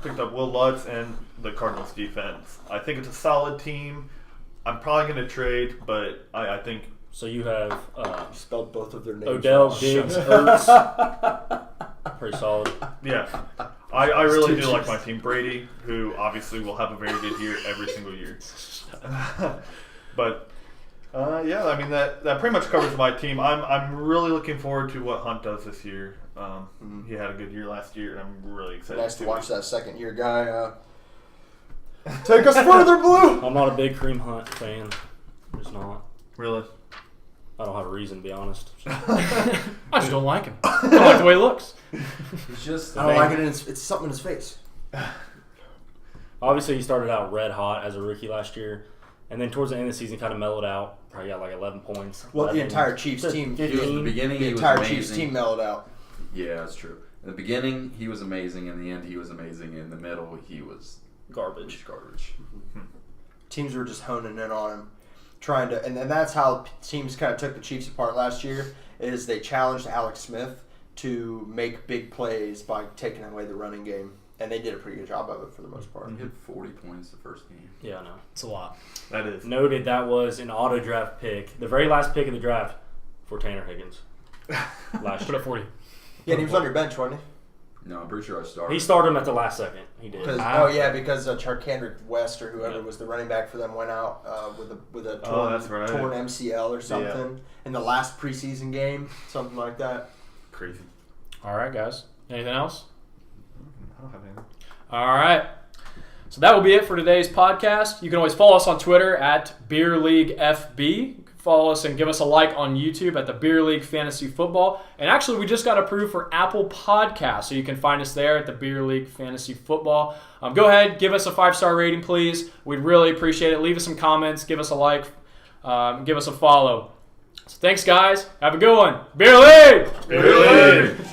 [SPEAKER 3] Picked up Will Lutz and the Cardinals defense. I think it's a solid team. I'm probably going to trade, but I think...
[SPEAKER 4] So you have
[SPEAKER 5] Spelled both of their names.
[SPEAKER 4] Odell,
[SPEAKER 5] wrong.
[SPEAKER 4] Diggs, Ertz. Pretty solid.
[SPEAKER 3] Yeah. I really do like my team. Brady, who obviously will have a very good year every single year. But, that pretty much covers my team. I'm really looking forward to what Hunt does this year. He had a good year last year, and I'm really excited.
[SPEAKER 5] Nice to watch that second-year guy take us further, Blue.
[SPEAKER 4] I'm not a big Kareem Hunt fan. I'm just not.
[SPEAKER 3] Really?
[SPEAKER 4] I don't have a reason, to be honest.
[SPEAKER 1] I just don't like him. I don't like the way he looks.
[SPEAKER 2] He's just.
[SPEAKER 5] I don't like it. It's something in his face.
[SPEAKER 4] Obviously, he started out red hot as a rookie last year, And then towards the end of the season, kind of mellowed out. Probably got like 11 points.
[SPEAKER 5] Well, the
[SPEAKER 4] 11
[SPEAKER 5] entire Chiefs team,
[SPEAKER 4] 15.
[SPEAKER 2] The beginning,
[SPEAKER 5] the
[SPEAKER 2] he was
[SPEAKER 5] entire
[SPEAKER 2] amazing.
[SPEAKER 5] Chiefs team mellowed out.
[SPEAKER 2] Yeah, that's true. In the beginning, he was amazing. In the end, he was amazing. In the middle, he was
[SPEAKER 4] Garbage.
[SPEAKER 2] garbage.
[SPEAKER 5] Teams were just honing in on him, trying to, and that's how teams kind of took the Chiefs apart last year. Is they challenged Alex Smith to make big plays by taking away the running game, and they did a pretty good job of it for the most part.
[SPEAKER 2] He had 40 points the first game.
[SPEAKER 4] Yeah, I know.
[SPEAKER 1] It's a lot.
[SPEAKER 3] That is.
[SPEAKER 4] Noted that was an auto draft pick, the very last pick of the draft for Tanner Higgins last
[SPEAKER 1] Put
[SPEAKER 4] year.
[SPEAKER 1] up 40.
[SPEAKER 5] Yeah, and he was on your bench, wasn't
[SPEAKER 2] No, I'm pretty sure I started.
[SPEAKER 4] He started him at the last second. He did.
[SPEAKER 5] he? Because Charkandrick West or whoever was the running back for them went out with a torn,
[SPEAKER 3] that's right.
[SPEAKER 5] torn MCL or something in the last preseason game, something like that.
[SPEAKER 3] Crazy.
[SPEAKER 1] All right, guys. Anything else?
[SPEAKER 3] I don't have anything.
[SPEAKER 1] All right. So that will be it for today's podcast. You can always follow us on Twitter at Beer League FB. You can follow us and give us a like on YouTube at the Beer League Fantasy Football. And actually, we just got approved for Apple Podcasts, so you can find us there at the Beer League Fantasy Football. Go ahead, give us a 5-star rating, please. We'd really appreciate it. Leave us some comments, give us a like, give us a follow. So thanks, guys. Have a good one. Beer League!
[SPEAKER 3] Beer League!